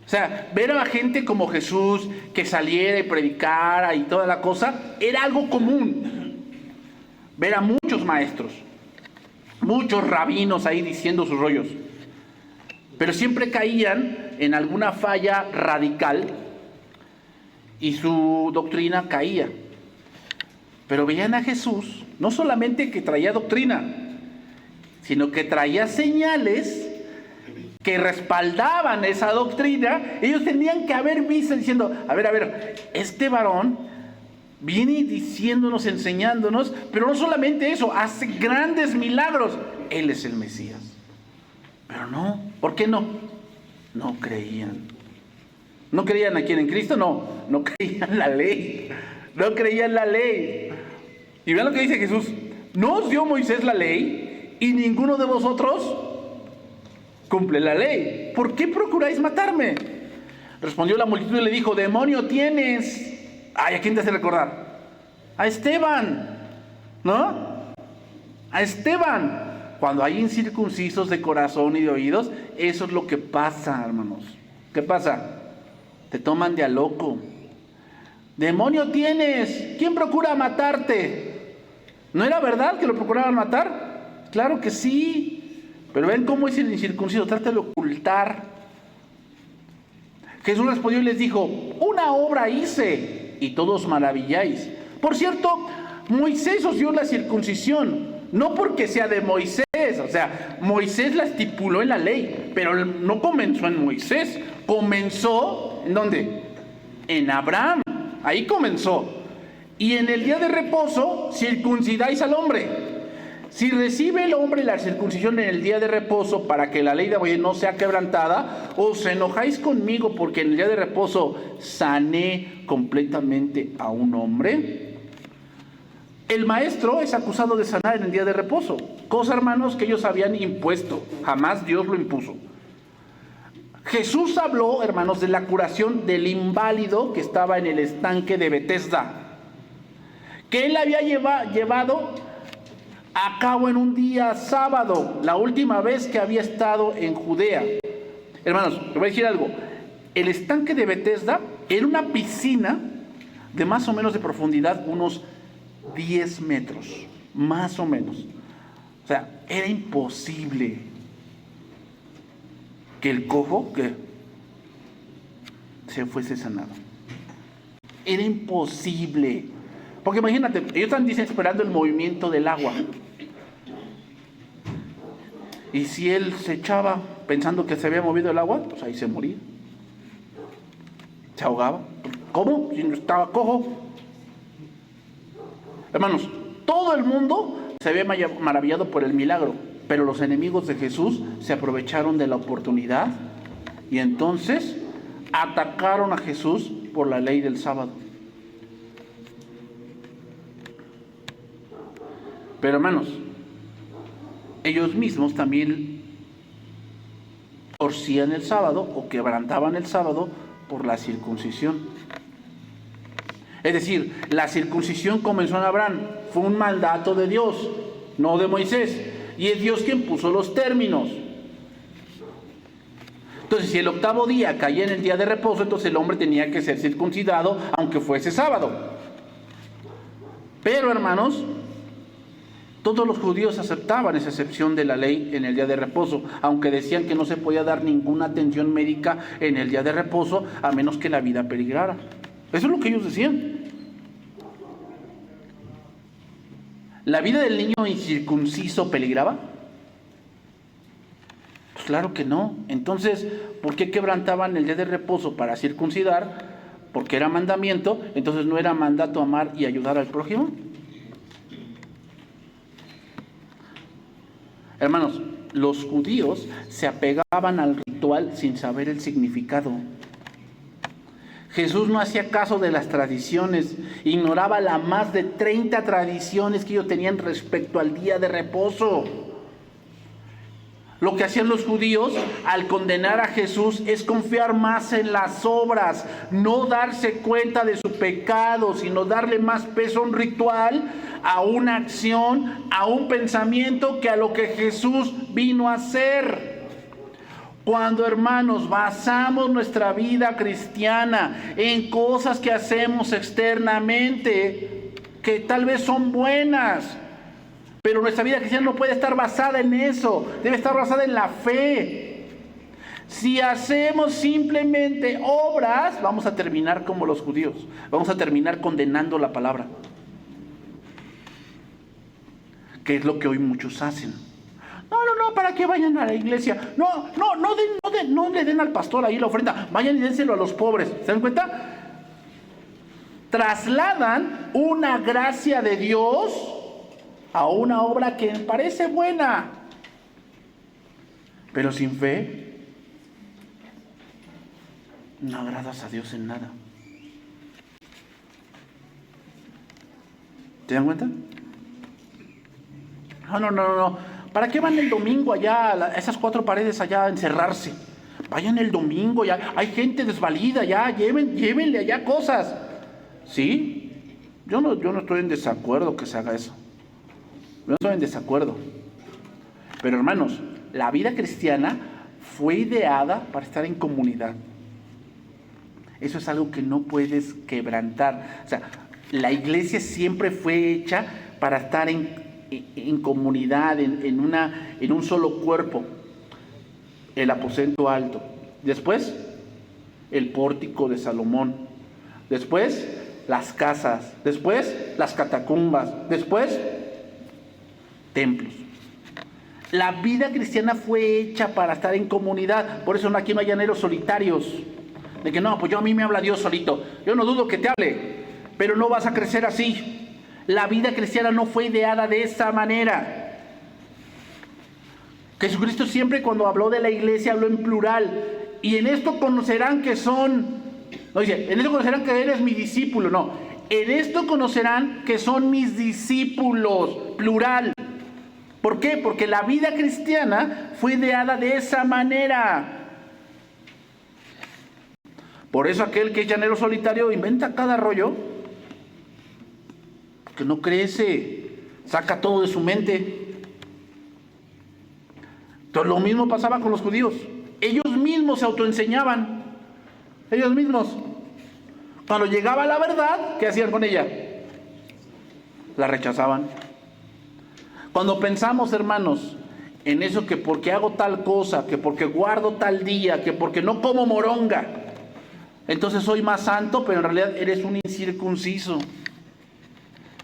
S1: O sea, ver a gente como Jesús que saliera y predicara y toda la cosa, era algo común. ver a muchos maestros, muchos rabinos ahí diciendo sus rollos, pero siempre caían en alguna falla radical y su doctrina caía. Pero veían a Jesús, no solamente que traía doctrina, sino que traía señales que respaldaban esa doctrina. Ellos tenían que haber visto diciendo, a ver, este varón viene diciéndonos, enseñándonos, pero no solamente eso, hace grandes milagros. Él es el Mesías. Pero no, ¿por qué no? No creían. ¿No creían a quién? ¿En Cristo? No creían la ley. No creían la ley. Y vean lo que dice Jesús. ¿No os dio Moisés la ley y ninguno de vosotros cumple la ley? ¿Por qué procuráis matarme? Respondió la multitud y le dijo, demonio tienes. Ay, ¿a quién te hace recordar? A Esteban, ¿no? A Esteban. Cuando hay incircuncisos de corazón y de oídos, eso es lo que pasa, hermanos. ¿Qué pasa? Te toman de a loco. Demonio tienes. ¿Quién procura matarte? ¿No era verdad que lo procuraban matar? Claro que sí. Pero ven cómo es el incircunciso. Trata de ocultar. Jesús respondió y les dijo, una obra hice y todos maravilláis. Por cierto, Moisés os dio la circuncisión, no porque sea de Moisés. O sea, Moisés la estipuló en la ley, pero no comenzó en Moisés. Comenzó, ¿en dónde? En Abraham. Ahí comenzó. Y en el día de reposo circuncidáis al hombre. Si recibe el hombre la circuncisión en el día de reposo para que la ley de Moisés no sea quebrantada, os enojáis conmigo porque en el día de reposo sané completamente a un hombre. El maestro es acusado de sanar en el día de reposo, cosa, hermanos, que ellos habían impuesto. Jamás Dios lo impuso. Jesús habló, hermanos, de la curación del inválido que estaba en el estanque de Betesda, que él había llevado a cabo en un día sábado, la última vez que había estado en Judea. Hermanos, les voy a decir algo. El estanque de Betesda era una piscina de más o menos de profundidad, unos 10 metros, más o menos. O sea, era imposible que el cojo que se fuese sanado. Era imposible. Porque imagínate, ellos están esperando el movimiento del agua. Y si él se echaba pensando que se había movido el agua, pues ahí se moría. Se ahogaba. ¿Cómo? Si no estaba cojo. Hermanos, todo el mundo se había maravillado por el milagro, pero los enemigos de Jesús se aprovecharon de la oportunidad y entonces atacaron a Jesús por la ley del sábado. Pero hermanos, ellos mismos también torcían el sábado o quebrantaban el sábado por la circuncisión. Es decir, la circuncisión comenzó en Abraham, fue un mandato de Dios, no de Moisés, y es Dios quien puso los términos. Entonces, si el octavo día caía en el día de reposo, entonces el hombre tenía que ser circuncidado, aunque fuese sábado. Pero, hermanos, todos los judíos aceptaban esa excepción de la ley en el día de reposo, aunque decían que no se podía dar ninguna atención médica en el día de reposo, a menos que la vida peligrara. Eso es lo que ellos decían. ¿La vida del niño incircunciso peligraba? Pues claro que no. Entonces, ¿por qué quebrantaban el día de reposo para circuncidar? Porque era mandamiento, entonces no era mandato amar y ayudar al prójimo. Hermanos, los judíos se apegaban al ritual sin saber el significado. Jesús no hacía caso de las tradiciones, ignoraba las más de 30 tradiciones que ellos tenían respecto al día de reposo. Lo que hacían los judíos al condenar a Jesús es confiar más en las obras, no darse cuenta de su pecado, sino darle más peso a un ritual, a una acción, a un pensamiento que a lo que Jesús vino a hacer. Cuando, hermanos, basamos nuestra vida cristiana en cosas que hacemos externamente, que tal vez son buenas, Pero nuestra vida cristiana no puede estar basada en eso, debe estar basada en la fe. Si hacemos simplemente obras, vamos a terminar como los judíos, vamos a terminar condenando la palabra, que es lo que hoy muchos hacen. No, ¿para qué vayan a la iglesia? No le den al pastor ahí la ofrenda, vayan y dénselo a los pobres. ¿Se dan cuenta? Trasladan una gracia de Dios a una obra que parece buena, pero sin fe no agradas a Dios en nada. ¿Se dan cuenta? No. ¿Para qué van el domingo allá, a esas 4 paredes allá a encerrarse? Vayan el domingo, ya hay gente desvalida, ya llévenle allá cosas. ¿Sí? Yo no estoy en desacuerdo que se haga eso. Yo no estoy en desacuerdo. Pero hermanos, la vida cristiana fue ideada para estar en comunidad. Eso es algo que no puedes quebrantar. O sea, la iglesia siempre fue hecha para estar en comunidad, en un solo cuerpo. El aposento alto, después el pórtico de Salomón, después las casas, después las catacumbas, después templos. La vida cristiana fue hecha para estar en comunidad. Por eso aquí no hay llaneros solitarios, de que no, pues a mí me habla Dios solito. Yo no dudo que te hable, pero no vas a crecer así. La vida cristiana no fue ideada de esa manera. Jesucristo siempre cuando habló de la iglesia habló en plural. Y en esto conocerán que no dice, en esto conocerán que eres mi discípulo, no. En esto conocerán que son mis discípulos, plural. ¿Por qué? Porque la vida cristiana fue ideada de esa manera. Por eso aquel que es llanero solitario inventa cada rollo, que no crece, saca todo de su mente. Entonces lo mismo pasaba con los judíos. Ellos mismos se autoenseñaban. Ellos mismos. Cuando llegaba la verdad, ¿qué hacían con ella? La rechazaban. Cuando pensamos, hermanos, en eso que porque hago tal cosa, que porque guardo tal día, que porque no como moronga, entonces soy más santo, pero en realidad eres un incircunciso.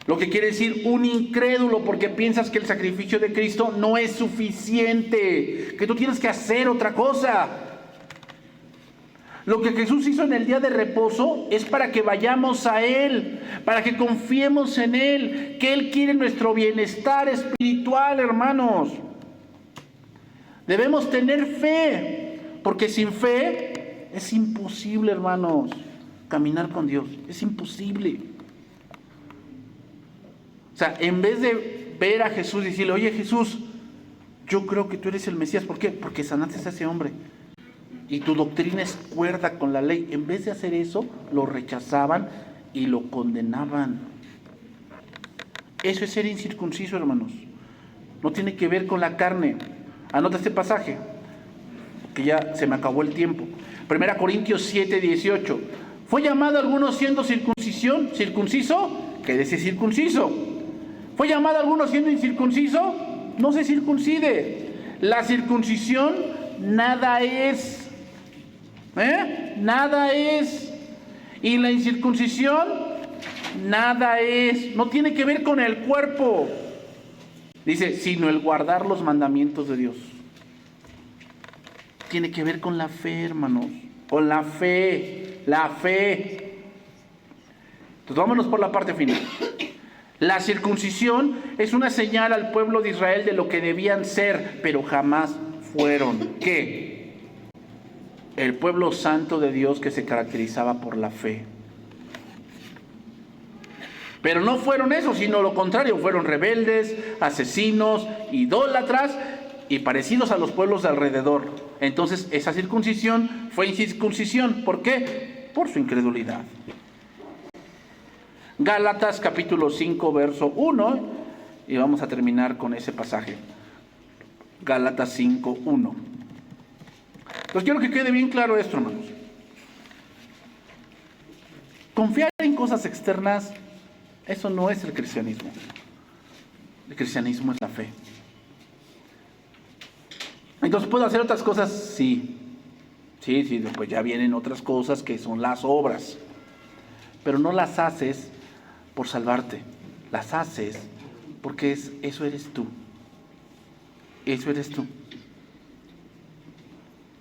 S1: Lo que quiere decir un incrédulo, porque piensas que el sacrificio de Cristo no es suficiente, que tú tienes que hacer otra cosa. Lo que Jesús hizo en el día de reposo es para que vayamos a Él, para que confiemos en Él, que Él quiere nuestro bienestar espiritual, hermanos. Debemos tener fe, porque sin fe es imposible, hermanos, caminar con Dios. Es imposible. O sea, en vez de ver a Jesús y decirle, oye Jesús, yo creo que tú eres el Mesías. ¿Por qué? Porque sanaste a ese hombre. Y tu doctrina es cuerda con la ley. En vez de hacer eso, lo rechazaban y lo condenaban. Eso es ser incircunciso, hermanos. No tiene que ver con la carne. Anota este pasaje, que ya se me acabó el tiempo. 1 Corintios 7:18. ¿Fue llamado alguno siendo circunciso? Quédese circunciso. ¿Fue llamado alguno siendo incircunciso? No se circuncide. La circuncisión nada es. Nada es. Y la incircuncisión nada es. No tiene que ver con el cuerpo. Dice, sino el guardar los mandamientos de Dios. Tiene que ver con la fe, hermanos. Con la fe. La fe. Entonces vámonos por la parte final. La circuncisión es una señal al pueblo de Israel de lo que debían ser, pero jamás fueron. ¿Qué? El pueblo santo de Dios que se caracterizaba por la fe. Pero no fueron eso, sino lo contrario. Fueron rebeldes, asesinos, idólatras y parecidos a los pueblos de alrededor. Entonces esa circuncisión fue incircuncisión. ¿Por qué? Por su incredulidad. Gálatas capítulo 5 verso 1, y vamos a terminar con ese pasaje. Gálatas 5, 1. Entonces quiero que quede bien claro esto, hermanos. Confiar en cosas externas, eso no es el cristianismo. El cristianismo es la fe. Entonces, ¿puedo hacer otras cosas? Sí. Sí, después ya vienen otras cosas que son las obras. Pero no las haces por salvarte. Las haces porque eso eres tú. Eso eres tú.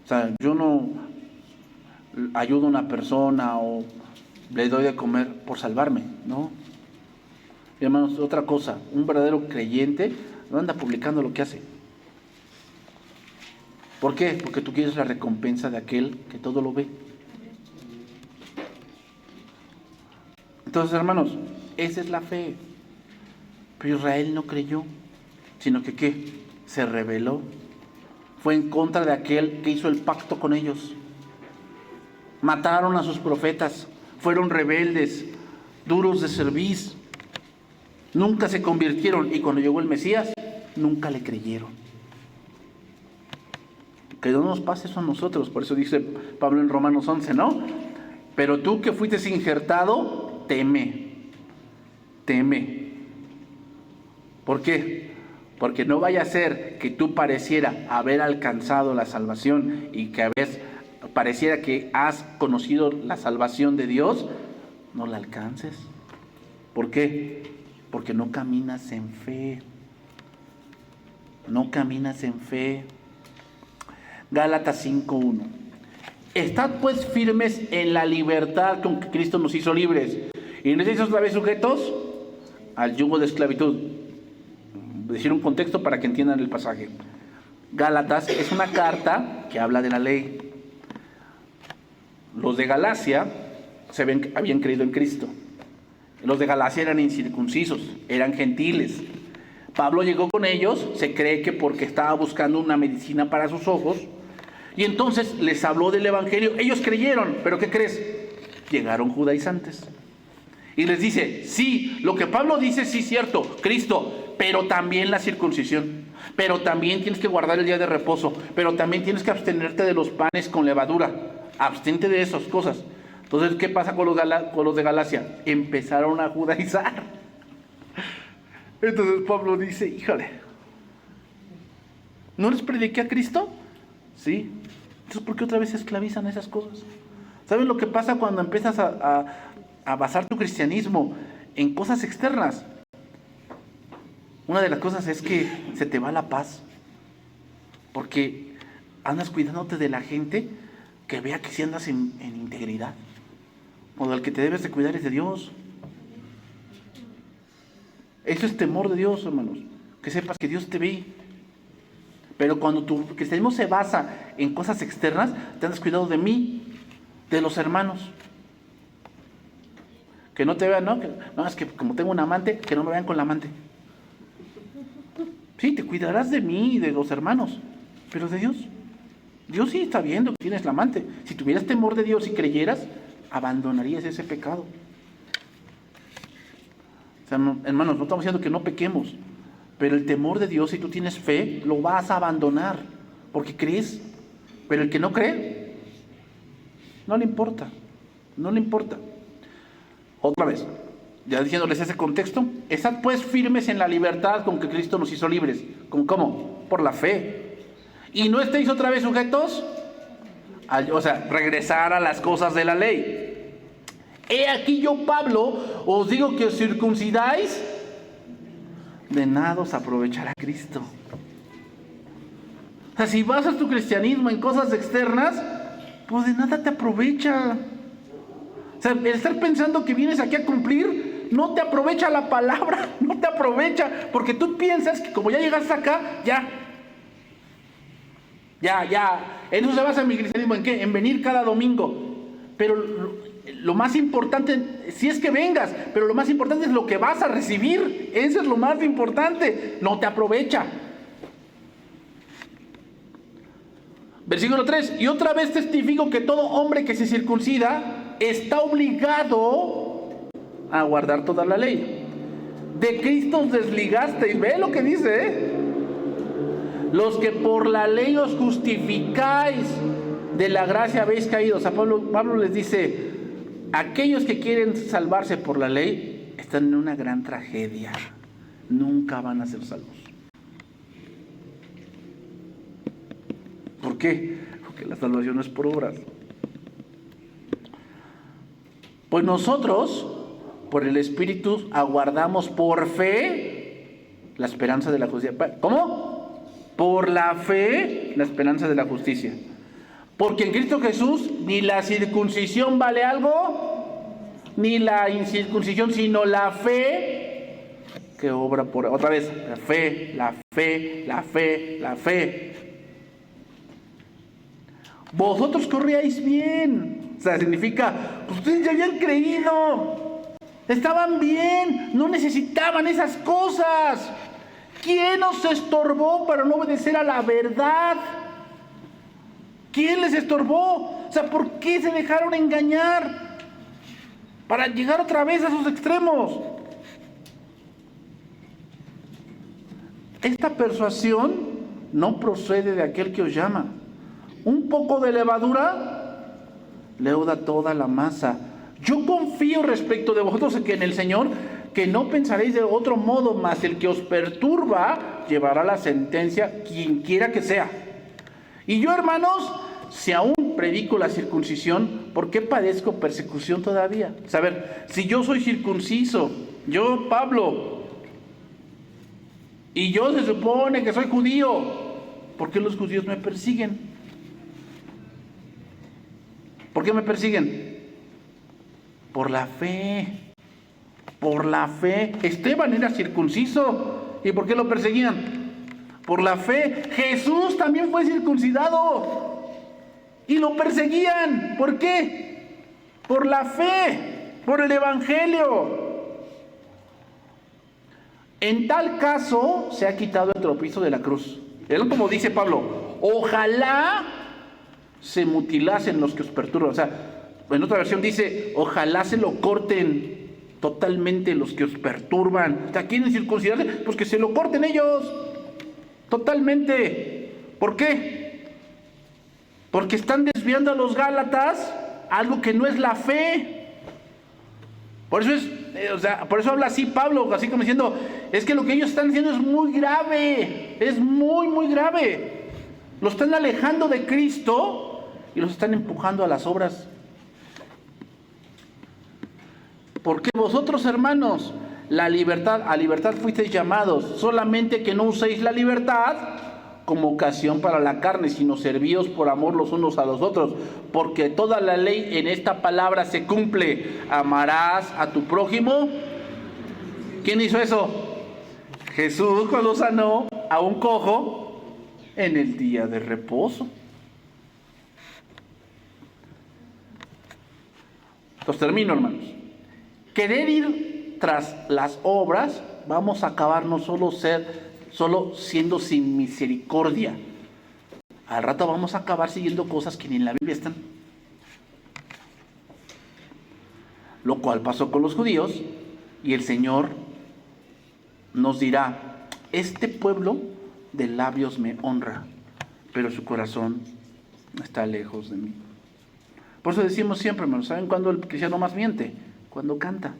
S1: O sea, yo no ayudo a una persona o le doy de comer por salvarme, ¿no? Y hermanos, otra cosa, un verdadero creyente no anda publicando lo que hace. ¿Por qué? Porque tú quieres la recompensa de aquel que todo lo ve. Entonces, hermanos, esa es la fe. Pero Israel no creyó, sino que ¿qué? Se rebeló. Fue en contra de aquel que hizo el pacto con ellos. Mataron a sus profetas, fueron rebeldes, duros de cerviz. Nunca se convirtieron y cuando llegó el Mesías, nunca le creyeron. Que no nos pase eso a nosotros, por eso dice Pablo en Romanos 11, ¿no? Pero tú que fuiste injertado, teme. ¿Por qué? Porque no vaya a ser que tú pareciera haber alcanzado la salvación y que pareciera que has conocido la salvación de Dios, no la alcances. ¿Por qué? Porque no caminas en fe. No caminas en fe. Gálatas 5:1. Estad pues firmes en la libertad con que Cristo nos hizo libres. Y nos hizo otra vez sujetos al yugo de esclavitud. Decir un contexto para que entiendan el pasaje. Gálatas es una carta que habla de la ley. Los de Galacia habían creído en Cristo. Los de Galacia eran incircuncisos, eran gentiles. Pablo llegó con ellos, se cree que porque estaba buscando una medicina para sus ojos, y entonces les habló del evangelio. Ellos creyeron, pero ¿qué crees? Llegaron judaizantes. Y les dice, sí, lo que Pablo dice sí es cierto, Cristo, pero también la circuncisión, pero también tienes que guardar el día de reposo, pero también tienes que abstenerte de los panes con levadura, abstente de esas cosas. Entonces, ¿qué pasa con los de Galacia? Empezaron a judaizar. Entonces Pablo dice, híjole, ¿no les prediqué a Cristo? Sí. Entonces, ¿por qué otra vez se esclavizan esas cosas? ¿Saben lo que pasa cuando empiezas a basar tu cristianismo en cosas externas? Una de las cosas es que se te va la paz, porque andas cuidándote de la gente que vea que si andas en integridad, o del que te debes de cuidar es de Dios. Eso es temor de Dios, hermanos, que sepas que Dios te ve. Pero cuando tu cristianismo se basa en cosas externas, te andas cuidado de mí, de los hermanos. Que no te vean, ¿no? No, es que como tengo un amante, que no me vean con la amante. Sí, te cuidarás de mí y de los hermanos, pero de Dios. Dios sí está viendo que tienes la amante. Si tuvieras temor de Dios y creyeras, abandonarías ese pecado. O sea, no, hermanos, no estamos diciendo que no pequemos, pero el temor de Dios, si tú tienes fe, lo vas a abandonar, porque crees. Pero el que no cree, no le importa, no le importa. Otra vez, ya diciéndoles ese contexto, estad pues firmes en la libertad con que Cristo nos hizo libres. ¿Cómo? Por la fe. Y no estéis otra vez sujetos, regresar a las cosas de la ley. He aquí yo, Pablo, os digo que os circuncidáis, de nada os aprovechará Cristo. O sea, si basas tu cristianismo en cosas externas, pues de nada te aprovecha. O sea, el estar pensando que vienes aquí a cumplir, no te aprovecha la palabra, no te aprovecha, porque tú piensas que como ya llegaste acá, ya. En eso se basa mi cristianismo, ¿en qué? En venir cada domingo. Pero lo más importante, si es que vengas, pero lo más importante es lo que vas a recibir. Eso es lo más importante. No te aprovecha. Versículo 3. Y otra vez testifico que todo hombre que se circuncida está obligado a guardar toda la ley. De Cristo os desligasteis. Ve lo que dice, Los que por la ley os justificáis, de la gracia habéis caído. O sea, Pablo les dice, aquellos que quieren salvarse por la ley están en una gran tragedia. nunca van a ser salvos. ¿Por qué? Porque la salvación no es por obras. Pues nosotros, por el Espíritu, aguardamos por fe la esperanza de la justicia. ¿Cómo? Por la fe, la esperanza de la justicia. Porque en Cristo Jesús ni la circuncisión vale algo, ni la incircuncisión, sino la fe que obra por... Otra vez, la fe, la fe, la fe, la fe. Vosotros corríais bien. O sea, significa, pues ustedes ya habían creído. Estaban bien, no necesitaban esas cosas. ¿Quién os estorbó para no obedecer a la verdad? ¿Quién les estorbó? O sea, ¿por qué se dejaron engañar? Para llegar otra vez a sus extremos. Esta persuasión no procede de aquel que os llama. Un poco de levadura leuda toda la masa. Yo confío respecto de vosotros que en el Señor, que no pensaréis de otro modo, mas el que os perturba llevará la sentencia, quien quiera que sea. Y yo, hermanos, si aún predico la circuncisión, ¿por qué padezco persecución todavía? A ver, si yo soy circunciso, yo, Pablo, y yo se supone que soy judío, ¿por qué los judíos me persiguen? ¿Por qué me persiguen? Por la fe. Por la fe. Esteban era circunciso. ¿Y por qué lo perseguían? Por la fe. Jesús también fue circuncidado. Y lo perseguían. ¿Por qué? Por la fe. Por el evangelio. En tal caso se ha quitado el tropiezo de la cruz. Es como dice Pablo. Ojalá se mutilasen los que os perturban. O sea, en otra versión dice, ojalá se lo corten totalmente los que os perturban. O sea, ¿quieren circuncidarse? Pues que se lo corten ellos. Totalmente. ¿Por qué? Porque están desviando a los Gálatas algo que no es la fe. Por eso por eso habla así Pablo, así como diciendo, es que lo que ellos están haciendo es muy grave. Es muy, muy grave. Lo están alejando de Cristo y los están empujando a las obras. Porque vosotros, hermanos, a libertad fuisteis llamados, solamente que no uséis la libertad como ocasión para la carne, sino servíos por amor los unos a los otros, porque toda la ley en esta palabra se cumple. Amarás a tu prójimo. ¿Quién hizo eso? Jesús, cuando sanó a un cojo en el día de reposo. Entonces termino, hermanos. Querer ir tras las obras, vamos a acabar no solo siendo sin misericordia. Al rato vamos a acabar siguiendo cosas que ni en la Biblia están. Lo cual pasó con los judíos, y el Señor nos dirá, este pueblo de labios me honra, pero su corazón está lejos de mí. Por eso decimos siempre, hermanos, ¿saben cuándo el cristiano más miente? Cuando canta.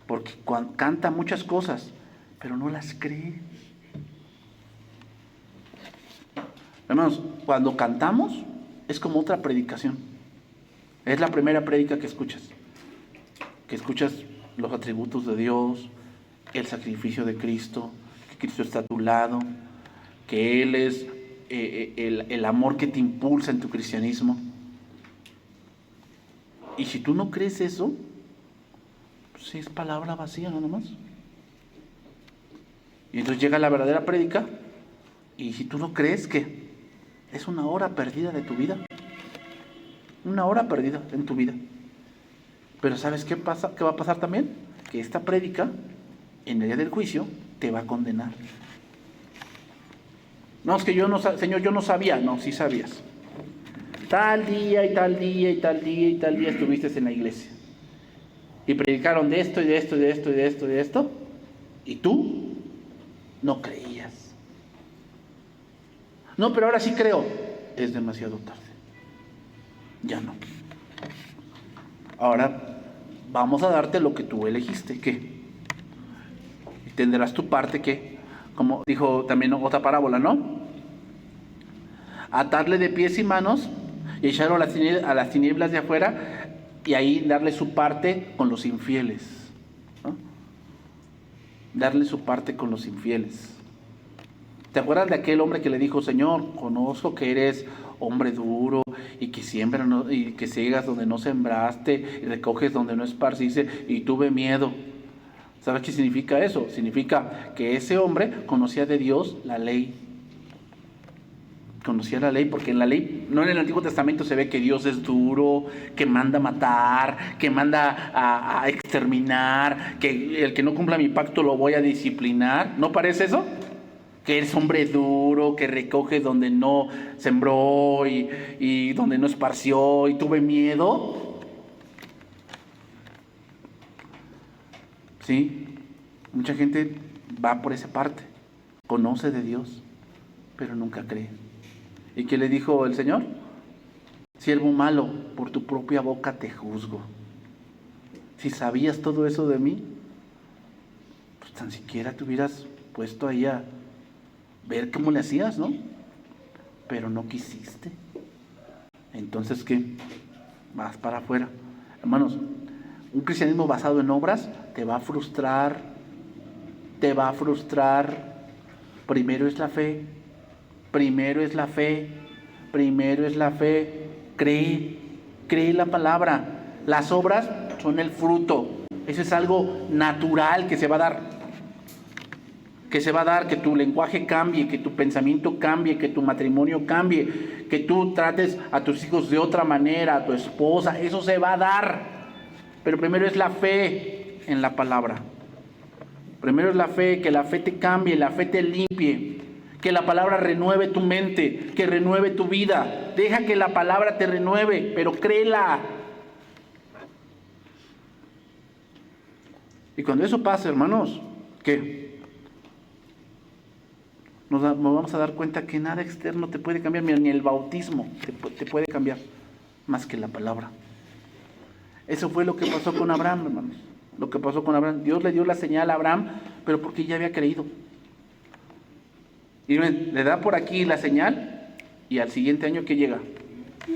S1: Porque canta muchas cosas, pero no las cree. Hermanos, cuando cantamos es como otra predicación. Es la primera prédica que escuchas. Que escuchas los atributos de Dios, el sacrificio de Cristo, que Cristo está a tu lado, que Él es el amor que te impulsa en tu cristianismo. Y si tú no crees eso, pues es palabra vacía nada más. Y entonces llega la verdadera prédica, y si tú no crees, que es una hora perdida de tu vida. Una hora perdida en tu vida. Pero ¿sabes qué pasa? ¿Qué va a pasar también? Que esta prédica, en el día del juicio, te va a condenar. No, es que Señor, yo no sabía. No, sí sabías. Tal día y tal día y tal día y tal día estuviste en la iglesia. Y predicaron de esto y de esto y de esto y de esto y de esto. Y tú no creías. No, pero ahora sí creo. Es demasiado tarde. Ya no. Ahora vamos a darte lo que tú elegiste. ¿Qué? tendrás tu parte que, como dijo también otra parábola, ¿no? Atarle de pies y manos y echarlo a las tinieblas de afuera, y ahí darle su parte con los infieles, ¿no? Darle su parte con los infieles. ¿Te acuerdas de aquel hombre que le dijo: Señor, conozco que eres hombre duro y que siembras y que ciegas donde no sembraste y recoges donde no esparciste, y tuve miedo? ¿Sabes qué significa eso? Significa que ese hombre conocía de Dios la ley. Conocía la ley, porque en la ley, no en el Antiguo Testamento, se ve que Dios es duro, que manda matar, que manda a exterminar, que el que no cumpla mi pacto lo voy a disciplinar. ¿No parece eso? Que eres hombre duro, que recoge donde no sembró y donde no esparció, y tuve miedo. Sí, mucha gente va por esa parte, conoce de Dios, pero nunca cree. ¿Y qué le dijo el Señor? Siervo malo, por tu propia boca te juzgo. Si sabías todo eso de mí, pues tan siquiera te hubieras puesto ahí a ver cómo le hacías, ¿no? Pero no quisiste. Entonces, ¿qué? Vas para afuera. Hermanos, un cristianismo basado en obras te va a frustrar. Te va a frustrar. Primero es la fe. Primero es la fe. Primero es la fe. Cree la palabra. Las obras son el fruto. Eso es algo natural que se va a dar. Que se va a dar, que tu lenguaje cambie, que tu pensamiento cambie, que tu matrimonio cambie, que tú trates a tus hijos de otra manera, a tu esposa. Eso se va a dar. Pero primero es la fe en la palabra. Primero es la fe, que la fe te cambie, la fe te limpie, que la palabra renueve tu mente, que renueve tu vida. Deja que la palabra te renueve, pero créela. Y cuando eso pasa, hermanos, ¿qué? Nos vamos a dar cuenta que nada externo te puede cambiar, ni el bautismo te puede cambiar, más que la palabra. Eso fue lo que pasó con Abraham, hermanos. Lo que pasó con Abraham. Dios le dio la señal a Abraham, pero porque ya había creído. Y ven, le da por aquí la señal, y al siguiente año, ¿qué llega?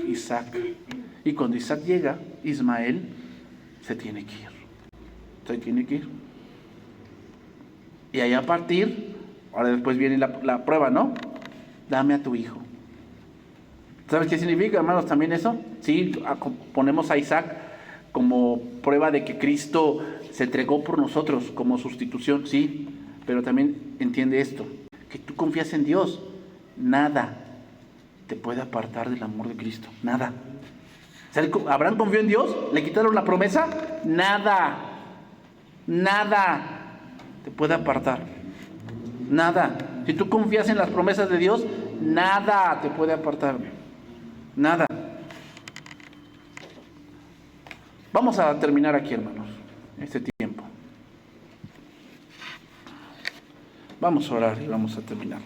S1: Isaac. Y cuando Isaac llega, Ismael se tiene que ir. Se tiene que ir. Y ahí a partir, ahora después viene la prueba, ¿no? Dame a tu hijo. ¿Sabes qué significa, hermanos, también eso? Sí, ponemos a Isaac como prueba de que Cristo se entregó por nosotros como sustitución, sí, pero también entiende esto, que tú confías en Dios, nada te puede apartar del amor de Cristo, nada. O sea, Abraham confió en Dios, le quitaron la promesa, nada te puede apartar, nada. Si tú confías en las promesas de Dios, nada te puede apartar, nada. Vamos a terminar aquí, hermanos, este tiempo. Vamos a orar y vamos a terminar.